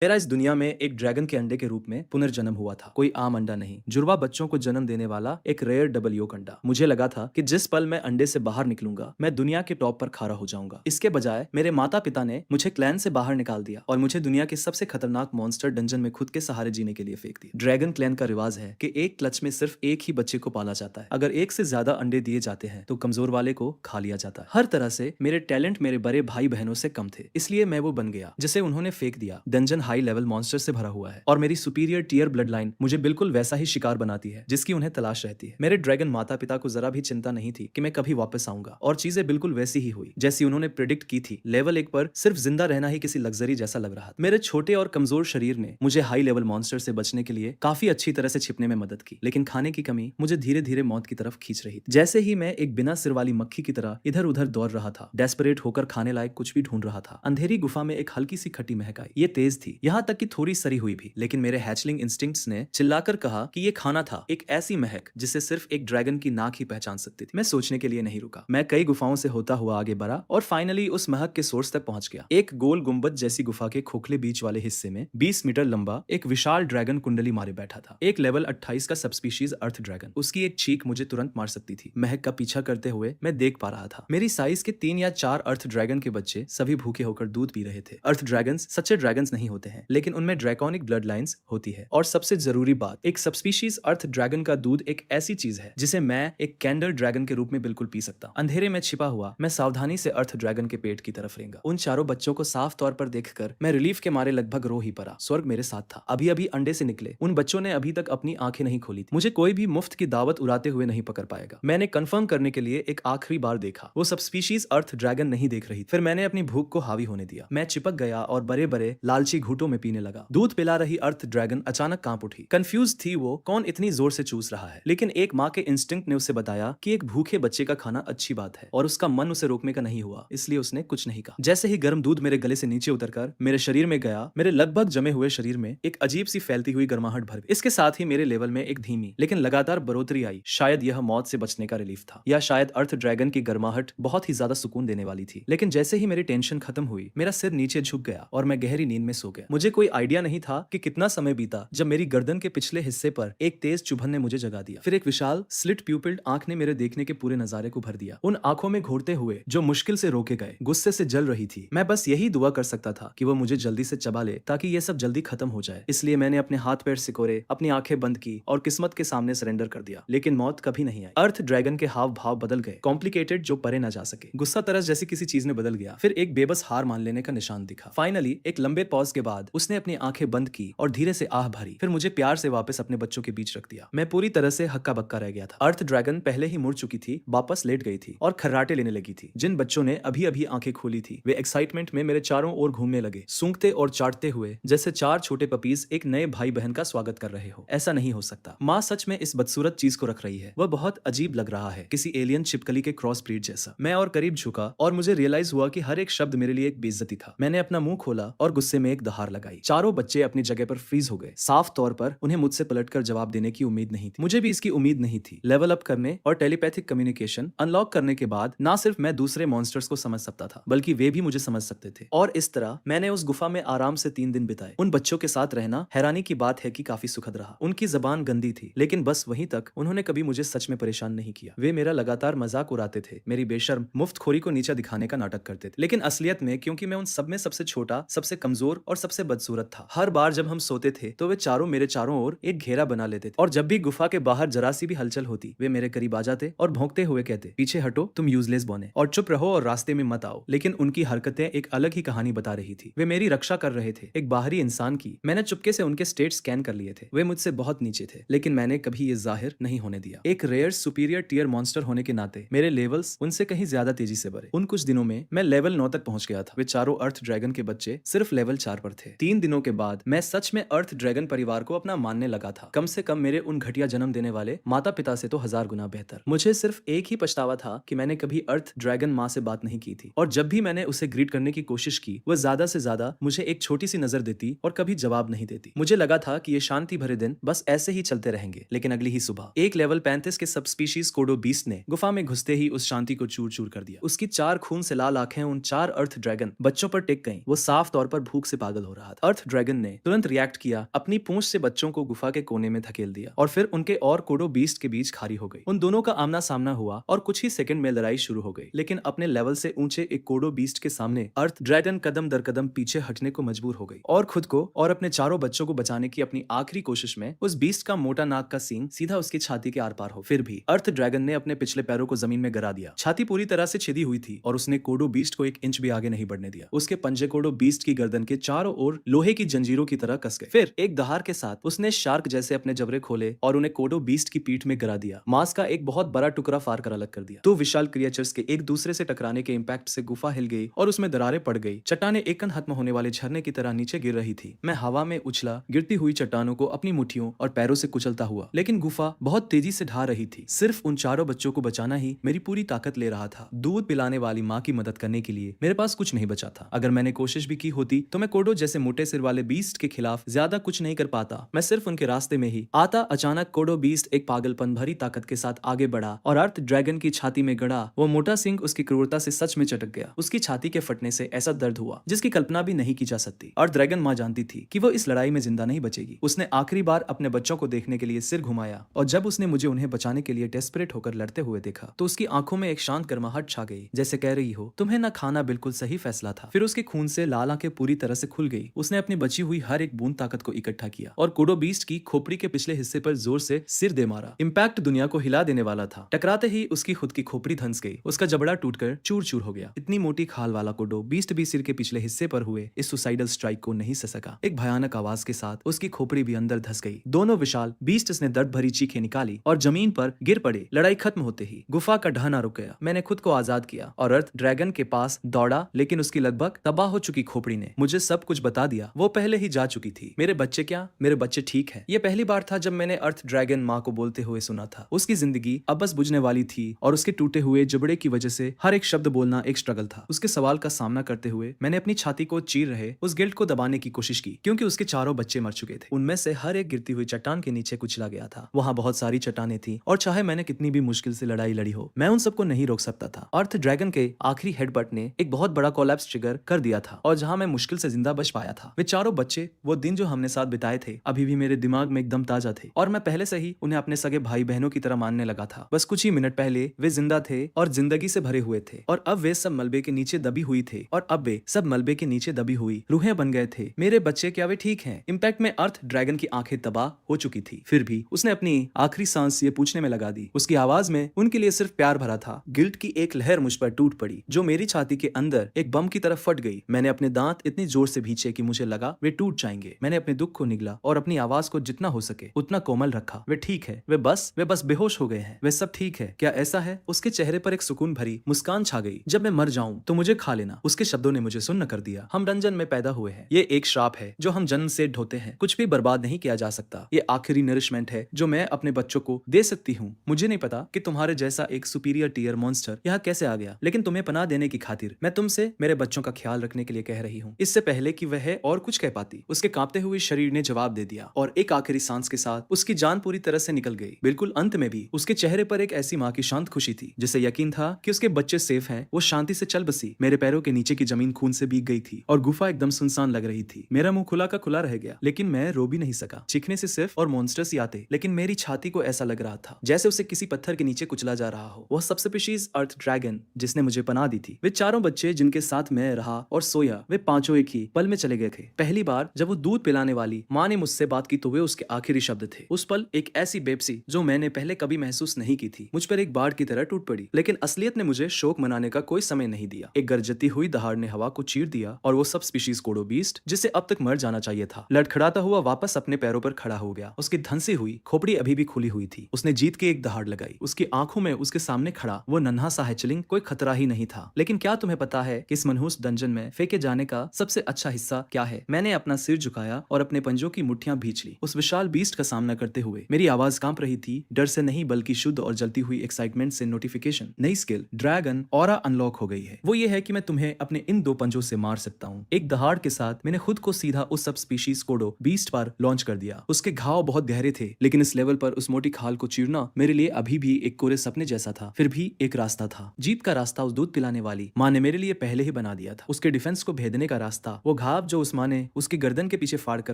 मेरा इस दुनिया में एक ड्रैगन के अंडे के रूप में पुनर्जन्म हुआ था। कोई आम अंडा नहीं, जुड़वा बच्चों को जन्म देने वाला एक रेयर डबल योक अंडा। मुझे लगा था कि जिस पल मैं अंडे से बाहर निकलूंगा मैं दुनिया के टॉप पर खड़ा हो जाऊंगा। इसके बजाय मेरे माता पिता ने मुझे क्लैन से बाहर निकाल दिया और मुझे दुनिया के सबसे खतरनाक मॉन्स्टर डंजन में खुद के सहारे जीने के लिए फेंक दिया। ड्रैगन क्लैन का रिवाज है कि एक क्लच में सिर्फ एक ही बच्चे को पाला जाता है। अगर एक से ज्यादा अंडे दिए जाते हैं तो कमजोर वाले को खा लिया जाता है। हर तरह से मेरे टैलेंट मेरे बड़े भाई बहनों से कम थे, इसलिए मैं वो बन गया जिसे उन्होंने फेंक दिया। डंजन हाई लेवल मॉन्स्टर से भरा हुआ है और मेरी सुपीरियर टीयर ब्लड लाइन मुझे बिल्कुल वैसा ही शिकार बनाती है जिसकी उन्हें तलाश रहती है। मेरे ड्रैगन माता पिता को जरा भी चिंता नहीं थी कि मैं कभी वापस आऊंगा और चीजें बिल्कुल वैसी ही हुई जैसी उन्होंने प्रिडिक्ट की थी। लेवल 1 पर सिर्फ जिंदा रहना ही किसी लग्जरी जैसा लग रहा था। मेरे छोटे और कमजोर शरीर ने मुझे हाई लेवल मॉन्स्टर से बचने के लिए काफी अच्छी तरह से छिपने में मदद की, लेकिन खाने की कमी मुझे धीरे धीरे मौत की तरफ खींच रही थी। जैसे ही मैं एक बिना सिर वाली मक्खी की तरह इधर उधर दौड़ रहा था, डेस्परेट होकर खाने लायक कुछ भी ढूंढ रहा था, अंधेरी गुफा में एक हल्की सी खट्टी महक आई। ये तेज थी, यहाँ तक कि थोड़ी सरी हुई भी, लेकिन मेरे हैचलिंग इंस्टिंक्ट्स ने चिल्लाकर कहा कि ये खाना था, एक ऐसी महक जिसे सिर्फ एक ड्रैगन की नाक ही पहचान सकती थी। मैं सोचने के लिए नहीं रुका। मैं कई गुफाओं से होता हुआ आगे बढ़ा और फाइनली उस महक के सोर्स तक पहुंच गया। एक गोल गुंबद जैसी गुफा के खोखले बीच वाले हिस्से में 20 मीटर लंबा एक विशाल ड्रैगन कुंडली मारे बैठा था। एक लेवल 28 का सबस्पीशीज अर्थ ड्रैगन। उसकी एक चीख मुझे तुरंत मार सकती थी। महक का पीछा करते हुए मैं देख पा रहा था मेरी साइज के 3 या 4 अर्थ ड्रैगन के बच्चे सभी भूखे होकर दूध पी रहे थे। अर्थ ड्रैगन्स सच्चे ड्रैगन्स नहीं होते हैं, लेकिन उनमें ड्रैकोनिक ब्लड लाइन्स होती है। और सबसे जरूरी बात, एक सबस्पीशीज अर्थ ड्रैगन का दूध एक ऐसी चीज है जिसे मैं एक कैंडल ड्रैगन के रूप में बिल्कुल पी सकता। अंधेरे में छिपा हुआ मैं सावधानी से अर्थ ड्रैगन के पेट की तरफ रेंगा। उन चारों बच्चों को साफ तौर पर देखकर मैं रिलीफ के मारे लगभग रो ही पड़ा। स्वर्ग मेरे साथ था। अभी अभी अंडे से निकले उन बच्चों ने अभी तक अपनी आंखें नहीं खोली थी। मुझे कोई भी मुफ्त की दावत उड़ाते हुए नहीं पकड़ पाएगा। मैंने कंफर्म करने के लिए एक आखिरी बार देखा। वो सबस्पीशीज अर्थ ड्रैगन नहीं देख रही। फिर मैंने अपनी भूख को हावी होने दिया। मैं चिपक गया और बड़े बड़े लालची घूंटों में पीने लगा। दूध पिला रही अर्थ ड्रैगन अचानक कांप उठी। कंफ्यूज थी वो कौन इतनी जोर से चूस रहा है, लेकिन एक माँ के इंस्टिंक्ट ने उसे बताया कि एक भूखे बच्चे का खाना अच्छी बात है और उसका मन उसे रोकने का नहीं हुआ, इसलिए उसने कुछ नहीं कहा। जैसे ही गर्म दूध मेरे गले से नीचे उतरकर मेरे शरीर में गया, मेरे लगभग जमे हुए शरीर में एक अजीब सी फैलती हुई गर्माहट भर गई। इसके साथ ही मेरे लेवल में एक धीमी लेकिन लगातार बढ़ोतरी आई। शायद यह मौत से बचने का रिलीफ था, या शायद अर्थ ड्रैगन की गर्माहट बहुत ही ज्यादा सुकून देने वाली थी। लेकिन जैसे ही मेरी टेंशन खत्म हुई, मेरा सिर नीचे झुक गया और मैं गहरी नींद में सो गया। मुझे कोई आइडिया नहीं था कि कितना समय बीता जब मेरी गर्दन के पिछले हिस्से पर एक तेज चुभन ने मुझे जगा दिया। फिर एक विशाल स्लिट प्यूपिल्ड आंख ने मेरे देखने के पूरे नजारे को भर दिया। उन आंखों में घूरते हुए जो मुश्किल से रोके गए, गुस्से से जल रही थी। मैं बस यही दुआ कर सकता था कि वो मुझे जल्दी से चबा ले ताकि ये सब जल्दी खत्म हो जाए। इसलिए मैंने अपने हाथ पैर सिकोड़े, अपनी आंखें बंद की और किस्मत के सामने सरेंडर कर दिया। लेकिन मौत कभी नहीं आई। अर्थ ड्रैगन के हाव भाव बदल गए, कॉम्प्लिकेटेड जो परे न जा सके। गुस्सा तरस जैसी किसी चीज ने बदल गया। फिर एक बेबस हार मान लेने का निशान दिखा। फाइनली एक लंबे पॉज के बाद उसने अपनी आंखें बंद की और धीरे से आह भरी। फिर मुझे प्यार से वापस अपने बच्चों के बीच रख दिया। मैं पूरी तरह से हक्का बक्का रह गया था। अर्थ ड्रैगन पहले ही मुड़ चुकी थी, वापस लेट गई थी और खर्राटे लेने लगी थी। जिन बच्चों ने अभी अभी आंखें खोली थी वे एक्साइटमेंट में मेरे चारों ओर घूमने लगे, सूंघते और चाटते हुए जैसे 4 छोटे पपीज एक नए भाई बहन का स्वागत कर रहे हो। ऐसा नहीं हो सकता। माँ सच में इस बदसूरत चीज को रख रही है। वह बहुत अजीब लग रहा है, किसी एलियन छिपकली के क्रॉस ब्रीड जैसा। मैं और करीब झुका और मुझे रियलाइज हुआ कि हर एक शब्द मेरे लिए एक बेइज्जती था। मैंने अपना मुंह खोला और गुस्से में एक दहाड़ लगाई। चारों बच्चे अपनी जगह पर फ्रीज हो गए। साफ तौर पर उन्हें मुझसे पलटकर जवाब देने की उम्मीद नहीं थी। मुझे भी इसकी उम्मीद नहीं थी। लेवल अप करने और टेलीपैथिक कम्युनिकेशन अनलॉक करने के बाद ना सिर्फ मैं दूसरे मॉन्स्टर्स को समझ सकता था, बल्कि वे भी मुझे समझ सकते थे। और इस तरह मैंने उस गुफा में आराम से 3 दिन बिताए। उन बच्चों के साथ रहना हैरानी की बात है कि काफी सुखद रहा। उनकी जबान गंदी थी, लेकिन बस वहीं तक। उन्होंने कभी मुझे सच में परेशान नहीं किया। वे मेरा लगातार मजाक उड़ाते थे, मेरी बेशर्म मुफ्तखोरी को नीचा दिखाने का नाटक करते थे। लेकिन असलियत में, क्योंकि मैं उन सब में सबसे छोटा, सबसे कमजोर और सबसे बदसूरत था, हर बार जब हम सोते थे तो वे चारों मेरे चारों ओर एक घेरा बना लेते थे। और जब भी गुफा के बाहर जरा सी भी हलचल होती, वे मेरे करीब आ जाते और भौंकते हुए कहते, पीछे हटो, तुम यूजलेस बने, और चुप रहो और रास्ते में मत आओ। लेकिन उनकी हरकतें एक अलग ही कहानी बता रही थी। वे मेरी रक्षा कर रहे थे, एक बाहरी इंसान की। मैंने चुपके से उनके स्टेट स्कैन कर लिए थे। वे मुझसे बहुत नीचे थे, लेकिन मैंने कभी ये जाहिर नहीं होने दिया। एक रेयर सुपीरियर टीयर मॉन्स्टर होने के नाते मेरे लेवल्स उनसे कहीं ज्यादा तेजी से बढ़े। उन कुछ दिनों में मैं लेवल 9 तक पहुंच गया था। वे चारों अर्थ ड्रैगन के बच्चे सिर्फ लेवल 4 पर थे। 3 दिनों के बाद मैं सच में अर्थ ड्रैगन परिवार को अपना मानने लगा था। कम से कम मेरे उन घटिया जन्म देने वाले माता पिता से तो 1000 गुना बेहतर। मुझे सिर्फ एक ही पछतावा था कि मैंने कभी अर्थ ड्रैगन माँ से बात नहीं की थी, और जब भी मैंने उसे ग्रीट करने की कोशिश की, वह ज्यादा से ज्यादा मुझे एक छोटी सी नजर देती और कभी जवाब नहीं देती। मुझे लगा था कि ये शांति भरे दिन बस ऐसे ही चलते रहेंगे। लेकिन अगली ही सुबह एक लेवल 35 के सबस्पीशीज कोडो बीस्ट ने गुफा में घुसते ही उस शांति को चूर चूर कर दिया। उसकी 4 खून से लाल आंखें उन 4 अर्थ ड्रैगन बच्चों पर टिक गईं। वो साफ तौर पर भूख से पागल हो हो रहा था। अर्थ ड्रैगन ने तुरंत रिएक्ट किया, अपनी पूंछ से बच्चों को गुफा के कोने में धकेल दिया और फिर उनके और कोडो बीस्ट के बीच खारी हो गई। उन दोनों का आमना सामना हुआ और कुछ ही सेकंड में लड़ाई शुरू हो गई, लेकिन अपने लेवल से ऊंचे एक कोडो बीस्ट के सामने अर्थ ड्रैगन कदम दर कदम पीछे हटने को मजबूर हो गई और खुद को और अपने चारों बच्चों को बचाने की अपनी आखिरी कोशिश में उस बीस्ट का मोटा नाक का सींग सीधा उसकी छाती के आर पार हो। फिर भी अर्थ ड्रैगन ने अपने पिछले पैरों को जमीन में गिरा दिया। छाती पूरी तरह से छिदी हुई थी और उसने कोडो बीस्ट को 1 इंच भी आगे नहीं बढ़ने दिया। उसके पंजे कोडो बीस्ट की गर्दन के चारों ओर लोहे की जंजीरों की तरह कस गए। फिर एक दहाड़ के साथ उसने शार्क जैसे अपने जबड़े खोले और उन्हें कोडो बीस्ट की पीठ में गिरा दिया। मांस का एक बहुत बड़ा टुकड़ा फाड़ कर अलग कर दिया। दो विशाल क्रिएचर्स के एक दूसरे से टकराने के इम्पैक्ट से गुफा हिल गई और उसमें दरारें पड़ गई। चट्टानें एक खत्म होने वाले झरने की तरह नीचे गिर रही थी। मैं हवा में उछला, गिरती हुई चट्टानों को अपनी मुट्ठियों और पैरों से कुचलता हुआ, लेकिन गुफा बहुत तेजी से ढा रही थी। सिर्फ उन चारों बच्चों को बचाना ही मेरी पूरी ताकत ले रहा था। दूध पिलाने वाली माँ की मदद करने के लिए मेरे पास कुछ नहीं बचा था। अगर मैंने कोशिश भी की होती तो मैं कोडो जैसे मोटे सिर वाले बीस्ट के खिलाफ ज्यादा कुछ नहीं कर पाता। मैं सिर्फ उनके रास्ते में ही आता। अचानक कोडो बीस्ट एक पागलपन भरी ताकत के साथ आगे बढ़ा और अर्थ ड्रैगन की छाती में गड़ा। वो मोटा सिंह उसकी क्रूरता से सच में चटक गया। उसकी छाती के फटने से ऐसा दर्द हुआ जिसकी कल्पना भी नहीं की जा सकती। और ड्रैगन माँ जानती थी कि वो इस लड़ाई में जिंदा नहीं बचेगी। उसने आखिरी बार अपने बच्चों को देखने के लिए सिर घुमाया और जब उसने मुझे उन्हें बचाने के लिए डेस्परेट होकर लड़ते हुए देखा तो उसकी आंखों में एक शांत गर्माहट छा गई, जैसे कह रही हो तुम्हें न खाना बिल्कुल सही फैसला था। फिर उसके खून से लाल आंखें पूरी तरह से खुल गई। उसने अपनी बची हुई हर एक बूंद ताकत को इकट्ठा किया और कोडो बीस्ट की खोपड़ी के पिछले हिस्से पर जोर से सिर दे मारा। इम्पैक्ट दुनिया को हिला देने वाला था। टकराते ही उसकी खुद की खोपड़ी धंस गई। उसका जबड़ा टूटकर चूर चूर हो गया। इतनी मोटी खाल वाला कोडो बीस्ट भी सिर के पिछले हिस्से पर हुए इस सुसाइडल स्ट्राइक को नहीं सह सका। एक भयानक आवाज के साथ उसकी खोपड़ी भी अंदर धंस गई। दोनों विशाल बीस्ट्स ने दर्द भरी चीखें निकाली और जमीन पर गिर पड़े। लड़ाई खत्म होते ही गुफा का ढहना रुक गया। मैंने खुद को आजाद किया और अर्थ ड्रैगन के पास दौड़ा, लेकिन उसकी लगभग तबाह हो चुकी खोपड़ी ने मुझे सब कुछ बता दिया। वो पहले ही जा चुकी थी। मेरे बच्चे क्या, मेरे बच्चे ठीक है। ये पहली बार था जब मैंने अर्थ ड्रैगन माँ को बोलते हुए सुना था। उसकी जिंदगी अब बस बुझने वाली थी और उसके टूटे हुए जबड़े की वजह से हर एक शब्द बोलना एक स्ट्रगल था। उसके सवाल का सामना करते हुए मैंने अपनी छाती को चीर रहे उस गिल्ट को दबाने की कोशिश की, क्योंकि उसके चारों बच्चे मर चुके थे। उनमें से हर एक गिरती हुई चट्टान के नीचे कुचला गया था। वहाँ बहुत सारी चट्टानें थी और चाहे मैंने कितनी भी मुश्किल से लड़ाई लड़ी हो, मैं उन सबको नहीं रोक सकता था। अर्थ ड्रैगन के आखिरी हेडबट ने एक बहुत बड़ा कोलैप्स ट्रिगर कर दिया था और जहाँ मैं मुश्किल से जिंदा बच पाया था। वे चारों बच्चे वो दिन जो हमने साथ बिताए थे अभी भी मेरे दिमाग में एकदम ताजा थे और मैं पहले से ही उन्हें अपने सगे भाई बहनों की तरह मानने लगा था। बस कुछ ही मिनट पहले वे जिंदा थे और जिंदगी से भरे हुए थे और अब वे सब मलबे के नीचे दबी हुई थे और अब वे सब मलबे के नीचे दबी हुई रूहें बन गए थे। मेरे बच्चे क्या वे ठीक हैं? इम्पैक्ट में अर्थ ड्रैगन की आंखें तबाह हो चुकी थी। फिर भी उसने अपनी आखिरी सांस ये पूछने में लगा दी। उसकी आवाज में उनके लिए सिर्फ प्यार भरा था। गिल्ट की एक लहर मुझ पर टूट पड़ी जो मेरी छाती के अंदर एक बम की तरफ फट गई। मैंने अपने दांत इतनी जोर से भींचे कि मुझे लगा वे टूट जाएंगे। मैंने अपने दुख को निगला और अपनी आवाज को जितना हो सके उतना कोमल रखा। वे ठीक है, वे बस बेहोश हो गए हैं। वे सब ठीक है। क्या ऐसा है? उसके चेहरे पर एक सुकून भरी मुस्कान छा गई। जब मैं मर जाऊं तो मुझे खा लेना। उसके शब्दों ने मुझे सुन्न कर दिया। हम रंजन में पैदा हुए हैं। ये एक श्राप है जो हम जन्म से ढोते हैं। कुछ भी बर्बाद नहीं किया जा सकता। ये आखिरी नरिशमेंट है जो मैं अपने बच्चों को दे सकती हूँ। मुझे नहीं पता कि तुम्हारे जैसा एक सुपीरियर टीयर मॉन्स्टर यहाँ कैसे आ गया, लेकिन तुम्हें पनाह देने की खातिर मैं तुमसे मेरे बच्चों का ख्याल रखने के लिए कह रही हूँ। इससे पहले कि वह और कुछ कह पाती, उसके कांपते हुए शरीर ने जवाब दे दिया और एक आखिरी सांस के साथ उसकी जान पूरी तरह से निकल गई। बिल्कुल अंत में भी उसके चेहरे पर एक ऐसी माँ की शांत खुशी थी जिसे यकीन था कि उसके बच्चे सेफ हैं। वो शांति से चल बसी। मेरे पैरों के नीचे की जमीन खून से भीग गई थी और गुफा एकदम सुनसान लग रही थी। मेरा मुंह खुला का खुला रह गया, लेकिन मैं रो भी नहीं सका। चीखने से सिर्फ और मॉन्स्टर्स ही आते, लेकिन मेरी छाती को ऐसा लग रहा था जैसे उसे किसी पत्थर के नीचे कुचला जा रहा हो। वह सबसे स्पीशीज अर्थ ड्रैगन जिसने मुझे पनाह दी थी। वे चारों बच्चे जिनके साथ मैं रहा और सोया, वे पांचों एक ही पल में चले गए थे। पहली बार जब वो दूध पिलाने वाली माँ ने मुझसे बात की तो वे उसके आखिरी शब्द थे। उस पल एक ऐसी बेबसी जो मैंने पहले कभी महसूस नहीं की थी मुझ पर एक बाढ़ की तरह टूट पड़ी, लेकिन असलियत ने मुझे शोक मनाने का कोई समय नहीं दिया। एक गरजती हुई दहाड़ ने हवा को चीर दिया और वो सब स्पीशीज कोडो बीस्ट जिसे अब तक मर जाना चाहिए था, लड़खड़ाता हुआ वापस अपने पैरों पर खड़ा हो गया। उसकी धंसी हुई खोपड़ी अभी भी खुली हुई थी। उसने जीत की एक दहाड़ लगाई। उसकी आंखों में उसके सामने खड़ा वो नन्हा सा हैचलिंग कोई खतरा ही नहीं था। लेकिन क्या तुम्हें पता है कि इस मनहूस डंजन में फेंके जाने का सबसे अच्छा हिस्सा क्या है? मैंने अपना सिर झुकाया और अपने पंजों की मुट्ठियां भींच ली। उस विशाल बीस्ट का सामना करते हुए मेरी आवाज कांप रही थी, डर से नहीं बल्कि शुद्ध और जलती हुई एक्साइटमेंट से। नोटिफिकेशन, नई स्किल ड्रैगन ऑरा अनलॉक हो गई है। वो ये है कि मैं तुम्हें अपने इन दो पंजों से मार सकता हूँ। एक दहाड़ के साथ मैंने खुद को सीधा उस सब स्पीशीज कोडो बीस्ट पर लॉन्च कर दिया। उसके घाव बहुत गहरे थे, लेकिन इस लेवल पर उस मोटी खाल को चीरना मेरे लिए अभी भी एक कोरे सपने जैसा था। फिर भी एक रास्ता था। जीत का रास्ता उस दूध पिलाने वाली माँ ने मेरे लिए पहले ही बना दिया था। उसके डिफेंस को भेदने का रास्ता वो घाव गिलाफ जो उस माँ ने उसकी गर्दन के पीछे फाड़ कर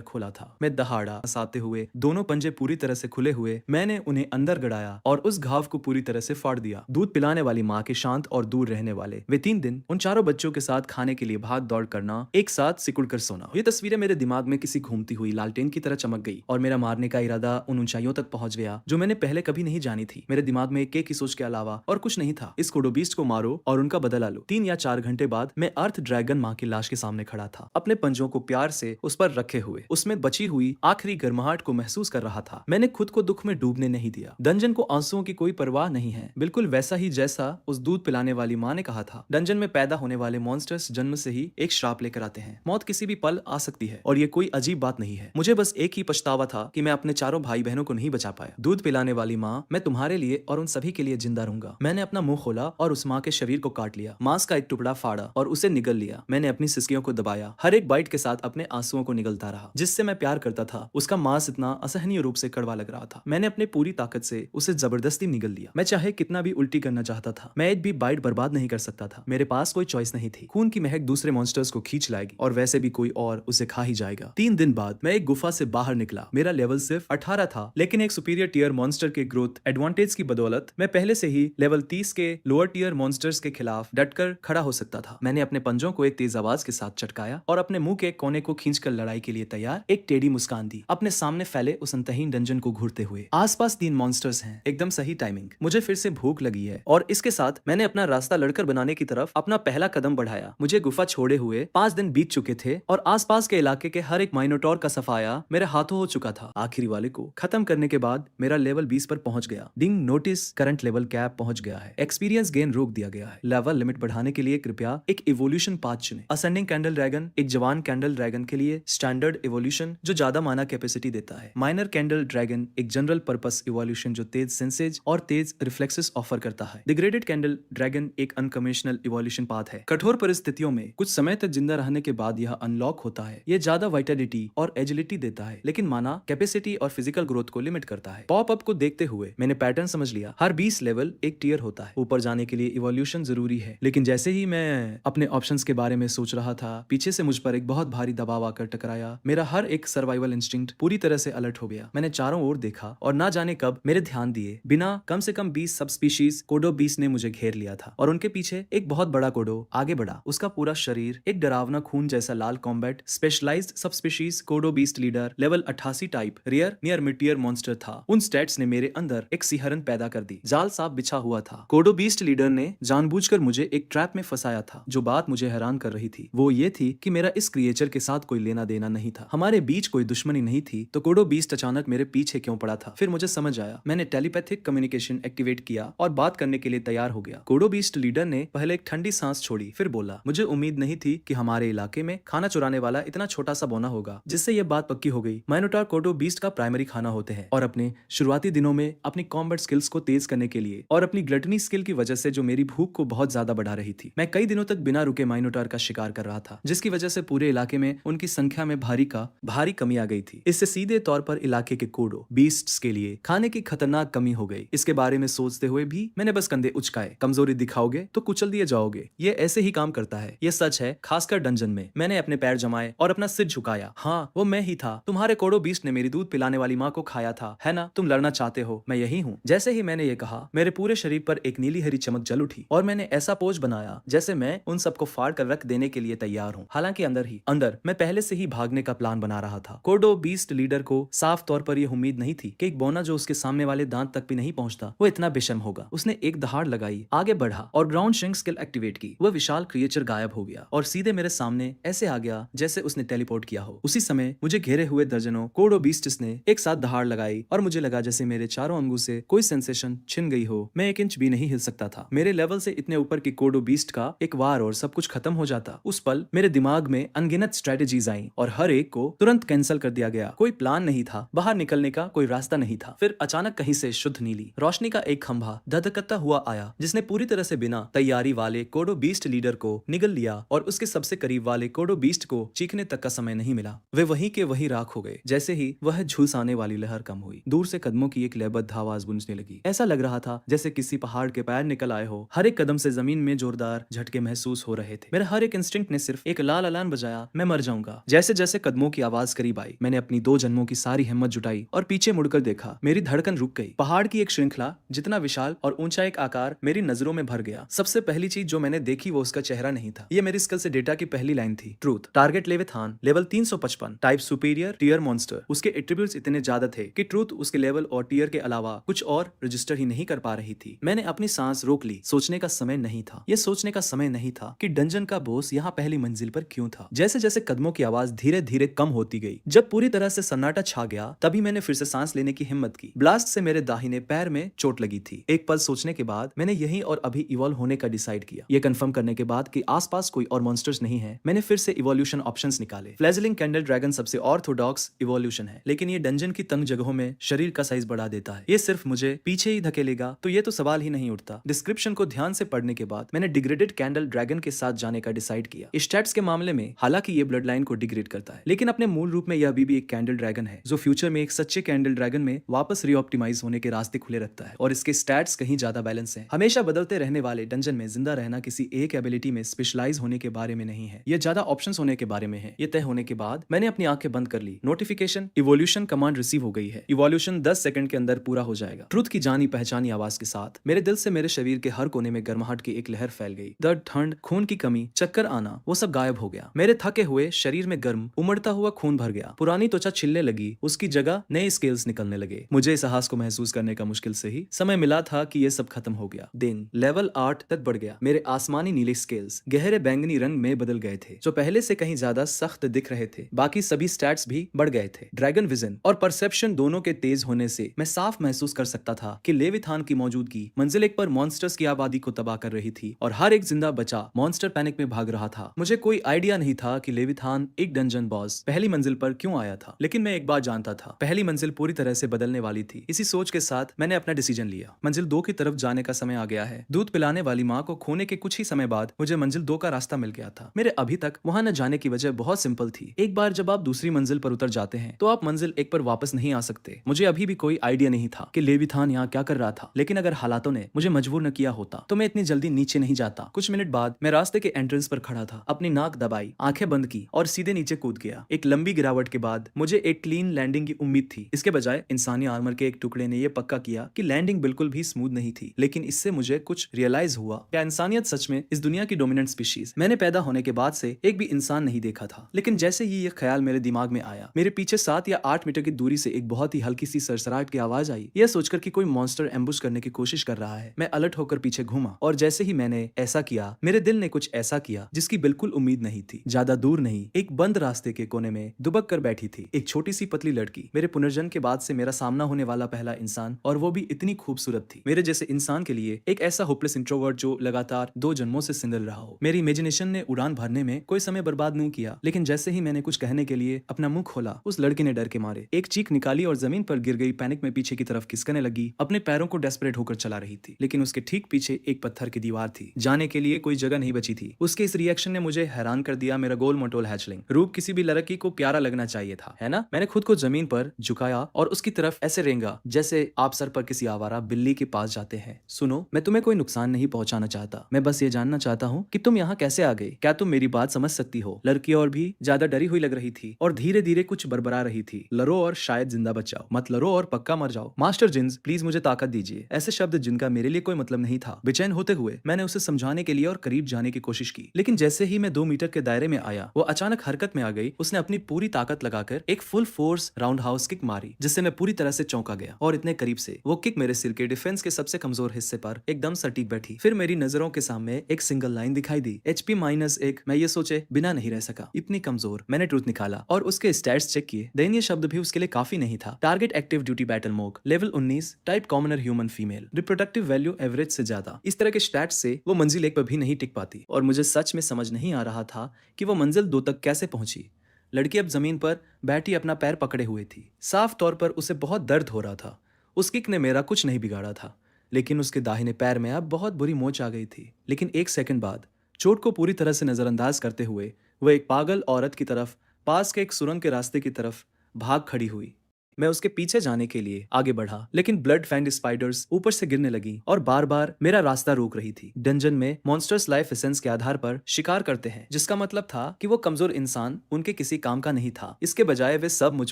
खोला था। मैं दहाड़ा हंसाते हुए, दोनों पंजे पूरी तरह से खुले हुए, मैंने उन्हें अंदर गड़ाया और उस घाव को पूरी तरह से फाड़ दिया। दूध पिलाने वाली माँ के शांत और दूर रहने वाले वे 3 दिन उन चारों बच्चों के साथ खाने के लिए भाग दौड़ करना, एक साथ सिकुड़ कर सोना। ये तस्वीरें मेरे दिमाग में किसी घूमती हुई लालटेन की तरह चमक गई और मेरा मारने का इरादा उन ऊंचाइयों तक पहुंच गया जो मैंने पहले कभी नहीं जानी थी। मेरे दिमाग में केक की सोच के अलावा और कुछ नहीं था। इस कोडो बीस्ट को मारो और उनका बदला लो। 3 या 4 घंटे बाद मैं अर्थ ड्रैगन माँ की लाश के सामने खड़ा था, अपने पंजों को प्यार से उस पर रखे हुए, उसमें बची हुई आखिरी गर्माहट को महसूस कर रहा था। मैंने खुद को दुख में डूबने नहीं दिया। डंजन को आंसुओं की कोई परवाह नहीं है, बिल्कुल वैसा ही जैसा उस दूध पिलाने वाली माँ ने कहा था। डंजन में पैदा होने वाले मॉन्स्टर्स जन्म से ही एक श्राप लेकर आते हैं। मौत किसी भी पल आ सकती है और ये कोई अजीब बात नहीं है। मुझे बस एक ही पछतावा था कि मैं अपने चारों भाई बहनों को नहीं बचा पाया। दूध पिलाने वाली माँ, मैं तुम्हारे लिए और उन सभी के लिए जिंदा रहूंगा। मैंने अपना मुंह खोला और उस माँ के शरीर को काट लिया, मांस का एक टुकड़ा फाड़ा और उसे निगल लिया। मैंने अपनी सिसकियों को दबाया, हर एक बाइट के साथ अपने आंसुओं को निगलता रहा। जिससे मैं प्यार करता था उसका मांस इतना असहनीय रूप से कड़वा लग रहा था। मैंने अपनी पूरी ताकत से उसे जबरदस्ती निगल लिया। मैं चाहे कितना भी उल्टी करना चाहता था, मैं एक भी बाइट बर्बाद नहीं कर सकता था। मेरे पास कोई चॉइस नहीं थी। खून की महक दूसरे मॉन्स्टर्स को खींच लाएगी और वैसे भी कोई और उसे खा ही जाएगा। 3 दिन बाद मैं एक गुफा से बाहर निकला। मेरा लेवल सिर्फ 18 था, लेकिन एक सुपीरियर टीयर मॉन्स्टर के ग्रोथ एडवांटेज की बदौलत मैं पहले से ही लेवल 30 के लोअर टीयर मॉन्स्टर्स के खिलाफ डटकर खड़ा हो सकता था। मैंने अपने पंजों को एक तेज आवाज के साथ चटकाया और अपने मुंह के कोने को खींचकर लड़ाई के लिए तैयार एक टेढ़ी मुस्कान दी, अपने सामने फैले उस अंतहीन डंजन को घूरते हुए। आसपास 3 मॉन्स्टर्स हैं, एकदम सही टाइमिंग। मुझे फिर से भूख लगी है और इसके साथ मैंने अपना रास्ता लड़कर बनाने की तरफ अपना पहला कदम बढ़ाया। मुझे गुफा छोड़े हुए 5 दिन बीत चुके थे और आसपास के इलाके के हर एक माइनोटॉर का सफाया मेरे हाथों हो चुका था। आखिरी वाले को खत्म करने के बाद मेरा लेवल 20 पर पहुंच गया। डिंग नोटिस, करंट लेवल कैप पहुंच गया है। एक्सपीरियंस गेन रोक दिया गया है। लेवल लिमिट बढ़ाने के लिए कृपया एक इवोल्यूशन पाथ चुनें। असेंडिंग कैंडल ड्रैगन एक जवान कैंडल ड्रैगन के लिए स्टैंडर्ड इवोल्यूशन जो ज्यादा माना कैपेसिटी देता है। माइनर कैंडल ड्रैगन एक जनरल पर्पस इवोल्यूशन जो तेज सेंसेज और तेज रिफ्लेक्सेस ऑफर करता है। डिग्रेडेड कैंडल ड्रैगन एक अनकन्वेंशनल इवोल्यूशन पाथ है। कठोर परिस्थितियों में कुछ समय तक जिंदा रहने के बाद यह अनलॉक होता है। ये ज्यादा वाइटलिटी और एजिलिटी देता है, लेकिन माना कैपेसिटी और फिजिकल ग्रोथ को लिमिट करता है। पॉप अप को देखते हुए मैंने पैटर्न समझ लिया। हर 20 लेवल एक टीयर होता है। ऊपर जाने के लिए इवोल्यूशन जरूरी है, लेकिन जैसे ही मैं अपने ऑप्शंस के बारे में सोच रहा था, पीछे से मुझ पर एक बहुत भारी दबाव आकर टकराया। मेरा हर एक सर्वाइवल इंस्टिंक्ट पूरी तरह से अलर्ट हो गया। मैंने चारों ओर देखा और ना जाने कब मेरे ध्यान दिए बिना कम से कम 20 सब स्पीशीज कोडो बीस्ट ने मुझे घेर लिया था और उनके पीछे एक बहुत बड़ा कोडो आगे बढ़ा। उसका पूरा शरीर एक डरावना खून जैसा लाल combat specialized sub species Kodo beast leader level 88 type rare near mid tier monster था। उन स्टैट्स ने मेरे अंदर एक सिहरन पैदा कर दी। जाल साफ बिछा हुआ था। कोडो बीस्ट लीडर ने जानबूझकर मुझे एक ट्रैप में फंसाया था। जो बात मुझे हैरान कर रही थी वो ये थी कि मेरा इस क्रिएचर के साथ कोई लेना देना नहीं था। हमारे बीच कोई दुश्मनी नहीं थी, तो कोडो बीस्ट अचानक मेरे पीछे क्यों पड़ा था? फिर मुझे समझ आया। मैंने टेलीपैथिक कम्युनिकेशन एक्टिवेट किया और बात करने के लिए तैयार हो गया। कोडो बीस्ट लीडर ने पहले एक ठंडी सांस छोड़ी, फिर बोला, मुझे उम्मीद नहीं थी कि हमारे इलाके में खाना चुराने वाला इतना छोटा सा बौना होगा। जिससे यह बात पक्की हो गई। माइनोटॉर कोडो बीस्ट का प्राइमरी खाना होते हैं और अपने शुरुआती दिनों में अपनी कॉम्बैट स्किल्स को तेज करने के लिए और अपनी ग्लटनी स्किल की वजह से जो मेरी भूख को बहुत ज्यादा बढ़ा रही थी, मैं कई दिनों तक बिना रुके माइनोटॉर का शिकार कर रहा था, जिसकी वजह से पूरे इलाके में उनकी संख्या में भारी कमी आ गई थी। इससे सीधे तौर पर इलाके के कोडो बीस्ट्स के लिए खाने की खतरनाक कमी हो गई। इसके बारे में सोचते हुए भी मैंने बस कंधे उचकाए। कमजोरी दिखाओगे तो कुचल दिए जाओगे, ये ऐसे ही काम करता है। ये सच है, खासकर डंजन में। मैंने अपने पैर जमाए और अपना सिर झुकाया। हाँ, वो मैं ही था। तुम्हारे कोडो बीस्ट ने मेरी दूध पिलाने वाली माँ को खाया था, है ना? तुम लड़ना चाहते हो, मैं यही हूँ। जैसे ही मैंने ये कहा, मेरे पूरे शरीर पर एक नीली हरी चमक जल उठी और मैंने ऐसा पोज बनाया जैसे मैं उन सबको फाड़ कर रख देने के लिए तैयार हूँ। हालांकि अंदर मैं पहले से ही भागने का प्लान बना रहा था। कोडो बीस्ट लीडर को साफ तौर पर यह उम्मीद नहीं थी कि एक बौना जो उसके सामने वाले दांत तक भी नहीं पहुंचता वो इतना बेशर्म होगा। उसने एक दहाड़ लगाई, आगे बढ़ा और ग्राउंड श्रिंक स्किल एक्टिवेट की। वह विशाल क्रिएचर गायब हो गया और सीधे मेरे सामने ऐसे आ गया जैसे उसने टेलीपोर्ट किया हो। उसी समय मुझे घेरे हुए दर्जनों कोडो बीस्ट्स ने एक साथ दहाड़ लगाई और मुझे लगा जैसे मेरे चारों अंगों से कोई सेंसेशन छिन गई हो। मैं 1 इंच भी नहीं हिल सकता था। मेरे लेवल से इतने ऊपर की कोडो बीस्ट का एक वार और सब कुछ खत्म हो जाता। उस पल मेरे दिमाग में अनगिनत स्ट्रेटेजीज आई और हर एक को तुरंत कैंसिल कर दिया गया। कोई प्लान नहीं था, बाहर निकलने का कोई रास्ता नहीं था। फिर अचानक कहीं से शुद्ध नीली रोशनी का एक खंभा धधकता हुआ आया, जिसने पूरी तरह से बिना तैयारी वाले कोडो बीस्ट लीडर को निगल लिया और उसके सबसे करीब वाले कोडो बीस्ट को चीखने तक का समय नहीं मिला। वे वहीं के वहीं राख हो गए। जैसे ही वह झुलसाने वाली लहर कम हुई, दूर से कदमों की एक लयबद्ध आवाज गूंजने लगी। ऐसा लग रहा था जैसे किसी पहाड़ के पैर निकल आए हो। हर एक कदम से जमीन में जोरदार झटके महसूस हो रहे थे। मेरा हर एक इंस्टिंक्ट ने सिर्फ एक लाल अलार्म बजाया मैं मर जाऊंगा। जैसे जैसे कदमों की आवाज करीब आई, मैंने अपनी 2 जन्मों की सारी हिम्मत जुटाई और पीछे मुड़कर देखा। मेरी धड़कन रुक गई। पहाड़ की एक श्रृंखला जितना विशाल और ऊंचा एक आकार मेरी नजरों में भर गया। सबसे पहली चीज जो मैंने देखी वो उसका चेहरा नहीं था। ये मेरी स्किल से डेटा की पहली लाइन थी। Truth, target Leviathan, level 355, type superior, tier monster. उसके एट्रीब्यूट्स इतने ज्यादा थे कि ट्रूथ उसके लेवल और टीयर के अलावा कुछ और रजिस्टर ही नहीं कर पा रही थी। मैंने अपनी सांस रोक ली। सोचने का समय नहीं था। ये सोचने का समय नहीं था कि डंजन का बॉस यहाँ पहली मंजिल पर क्यों था। जैसे जैसे कदमों की आवाज धीरे धीरे कम होती गई, जब पूरी तरह से सन्नाटा छा गया, तभी मैंने फिर से सांस लेने की हिम्मत की। ब्लास्ट से मेरे दाहिने पैर में चोट लगी थी। एक पल सोचने के बाद मैंने यहीं और अभी इवॉल्व होने का डिसाइड किया। ये कंफर्म करने के बाद कि आसपास कोई और मॉन्स्टर्स नहीं है, मैंने फिर से इवोल्यूशन ऑप्शंस निकाले। फ्लैजलिंग कैंडल ड्रैगन सबसे ऑर्थोडॉक्स इवोल्यूशन है, लेकिन ये डंजन की तंग जगहों में शरीर का साइज बढ़ा देता है। ये सिर्फ मुझे पीछे ही धकेलेगा तो ये तो सवाल ही नहीं उठता। डिस्क्रिप्शन को ध्यान से पढ़ने के बाद मैंने डिग्रेडेड कैंडल ड्रैगन के साथ जाने का डिसाइड किया। स्टैट्स के मामले में हालांकि ये ब्लड लाइन को डिग्रेड करता है, लेकिन अपने मूल रूप में यह अभी भी एक कैंडल ड्रैगन है जो फ्यूचर में एक सच्चे कैंडल ड्रैगन में वापस रीऑप्टिमाइज होने के रास्ते खुले रखता है। और इसके स्टैट्स कहीं ज्यादा बैलेंस है। हमेशा बदलते रहने वाले डंजन में जिंदा रहना किसी एक एबिलिटी में स्पेशलाइज होने के बारे में नहीं है, ये ज्यादा ऑप्शंस होने के बारे में है। ये तय होने के बाद मैंने अपनी आंखें बंद कर ली। नोटिफिकेशन, इवोल्यूशन कमांड रिसीव हो गई है। इवोल्यूशन 10 सेकंड के अंदर पूरा हो जाएगा। ट्रुथ की जानी पहचानी आवाज के साथ मेरे दिल से मेरे शरीर के हर कोने में गर्माहट की एक लहर फैल गई। दर्द, ठंड, खून की कमी, चक्कर आना, वो सब गायब हो गया। मेरे थके हुए शरीर में गर्म उमड़ता हुआ खून भर गया। पुरानी त्वचा छिलने लगी, उसकी जगह नए स्केल्स निकलने लगे। मुझे इस साहस को महसूस करने का मुश्किल से ही समय मिला था कि ये सब खत्म हो गया। दिन लेवल 8 तक बढ़ गया। मेरे आसमानी नीले स्केल्स गहरे बैंगनी रंग में बदल गए थे, जो पहले से कहीं ज्यादा सख्त दिख रहे थे। बाकी सभी स्टैट्स भी बढ़ गए थे। ड्रैगन विजन और परसेप्शन दोनों के तेज होने से मैं साफ महसूस कर सकता था कि लेविथान की मौजूदगी मंजिल 1 पर मॉन्स्टर्स की आबादी को तबाह कर रही थी और हर एक जिंदा बचा मॉन्स्टर पैनिक में भाग रहा था। मुझे कोई आइडिया नहीं था कि लेविथान एक डंजन बॉस पहली मंजिल पर क्यों आया था, लेकिन मैं एक बात जानता था, पहली मंजिल पूरी तरह से बदलने वाली थी। इसी सोच के साथ मैंने अपना डिसीजन लिया। मंजिल 2 की तरफ जाने का समय आ गया है। दूध पिलाने वाली माँ को खोने के कुछ ही समय बाद मुझे मंजिल 2 का रास्ता मिल गया था। मेरे अभी तक वहां न जाने की वजह बहुत सिंपल थी। एक बार जब आप दूसरी मंजिल पर उतर जाते हैं तो आप मंजिल 1 पर वापस नहीं आ सकते। मुझे अभी भी कोई आइडिया नहीं था कि लेविथान यहाँ क्या कर रहा था, लेकिन अगर हालातों ने मुझे मजबूर न किया होता तो मैं इतनी जल्दी नीचे नहीं जाता। कुछ मिनट बाद मैं रास्ते के एंट्रेंस पर खड़ा था, अपनी नाक दबाई, आंखें बंद की और सीधे नीचे कूद गया। एक लंबी गिरावट के बाद मुझे एक क्लीन लैंडिंग की उम्मीद थी। इसके बजाय इंसानी आर्मर के एक टुकड़े ने यह पक्का किया कि लैंडिंग बिल्कुल भी स्मूथ नहीं थी। लेकिन इससे मुझे कुछ रियलाइज हुआ, क्या इंसानियत सच में इस दुनिया की डोमिनेंट स्पीशीज। मैंने पैदा होने के बाद से एक भी इंसान नहीं देखा था, लेकिन जैसे ही ये ख्याल मेरे दिमाग में आया, मेरे पीछे 7 या 8 मीटर की दूरी से एक बहुत ही हल्की सी सरसराहट की आवाज आई। यह सोचकर कि कोई मॉन्स्टर एम्बुश करने की कोशिश कर रहा है, मैं अलर्ट होकर पीछे घूमा और जैसे ही मैंने ऐसा किया, मेरे दिल ने कुछ ऐसा किया जिसकी बिल्कुल उम्मीद नहीं थी। ज्यादा दूर नहीं, एक बंद रास्ते के कोने में दुबक कर बैठी थी एक छोटी सी पतली लड़की। मेरे पुनर्जन्म के बाद से मेरा सामना होने वाला पहला इंसान, और वो भी इतनी खूबसूरत थी। मेरे जैसे इंसान के लिए एक ऐसा होपलेस इंट्रोवर्ट जो लगातार 2 जन्मों से सिंगल रहा हो। मेरी इमेजिनेशन ने उड़ान भरने में कोई समय बर्बाद नहीं किया, लेकिन जैसे ही मैंने कुछ कहने के लिए अपना मुंह खोला, उस लड़की ने डर के मारे एक चीख निकाली और जमीन पर गिर गई। पैनिक में पीछे की तरफ खिसकने लगी, अपने पैरों को डेस्परेट होकर चला रही थी, लेकिन उसके ठीक पीछे एक पत्थर की दीवार थी। जाने के लिए कोई जगह नहीं बची थी। उसके इस रिएक्शन ने मुझे हैरान कर दिया। मेरा गोल मटोल हैचलिंग रूप किसी भी लड़की को प्यारा लगना चाहिए था, है ना? मैंने खुद को जमीन पर झुकाया और उसकी तरफ ऐसे रेंगा जैसे आप सर पर किसी आवारा बिल्ली के पास जाते हैं। सुनो, मैं तुम्हें कोई नुकसान नहीं पहुंचाना चाहता, मैं बस ये जानना चाहता हूँ कि तुम यहाँ कैसे आ गए। क्या तुम मेरी बात समझ सकती हो? लड़की और भी ज्यादा डरी हुई लग रही थी और धीरे धीरे कुछ बरबरा रही थी। लड़ो और शायद जिंदा बचाओ, मत लड़ो और पक्का मर जाओ। मास्टर जिन्स, प्लीज मुझे ताकत दीजिए। ऐसे शब्द जिनका मेरे लिए कोई मतलब नहीं था। बेचैन होते हुए मैंने उसे समझाने के लिए और करीब जाने की कोशिश की, लेकिन जैसे ही मैं 2 मीटर के दायरे में आया, वो अचानक हरकत में आ गई। उसने अपनी पूरी ताकत लगाकर एक full force round house kick मारी, जिससे मैं पूरी तरह से चौंका गया। और इतने करीब से वो किक मेरे सिर के डिफेंस के सबसे कमजोर हिस्से पर एकदम सटीक बैठी। फिर मेरी नजरों के सामने एक सिंगल लाइन दिखाई दी, HP -1। मैं ये सोचे बिना नहीं रह सका, इतनी कमजोर। मैंने ट्रूथ निकाला और उसके स्टैट्स चेक किए। दयनीय शब्द भी उसके लिए काफी नहीं था। टारगेट एक्टिव ड्यूटी बैटल मोग level 19, type commoner human female, reproductive value average से ज्यादा। इस तरह के स्टैट्स से वो मंजिल 1 पर भी नहीं टिक पाती, और मुझे सच में समझ नहीं आ रहा था कि वो मंजिल 2 तक कैसे पहुंची। लड़की अब जमीन पर बैठी अपना पैर पकड़े हुए थी। साफ तौर पर उसे बहुत दर्द हो रहा था। उस किक ने मेरा कुछ नहीं बिगाड़ा था, लेकिन उसके दाहिने पैर में अब बहुत बुरी मोच आ गई थी। लेकिन 1 सेकंड बाद चोट को पूरी तरह से नजरअंदाज करते हुए वो एक पागल औरत की तरफ, पास के एक सुरंग के रास्ते की तरफ भाग खड़ी हुई। मैं उसके पीछे जाने के लिए आगे बढ़ा, लेकिन ब्लड फैंग्ड स्पाइडर्स ऊपर से गिरने लगी और बार बार मेरा रास्ता रोक रही थी। डंजन में मॉन्स्टर्स लाइफ एसेंस के आधार पर शिकार करते हैं, जिसका मतलब था कि वो कमजोर इंसान उनके किसी काम का नहीं था। इसके बजाय वे सब मुझ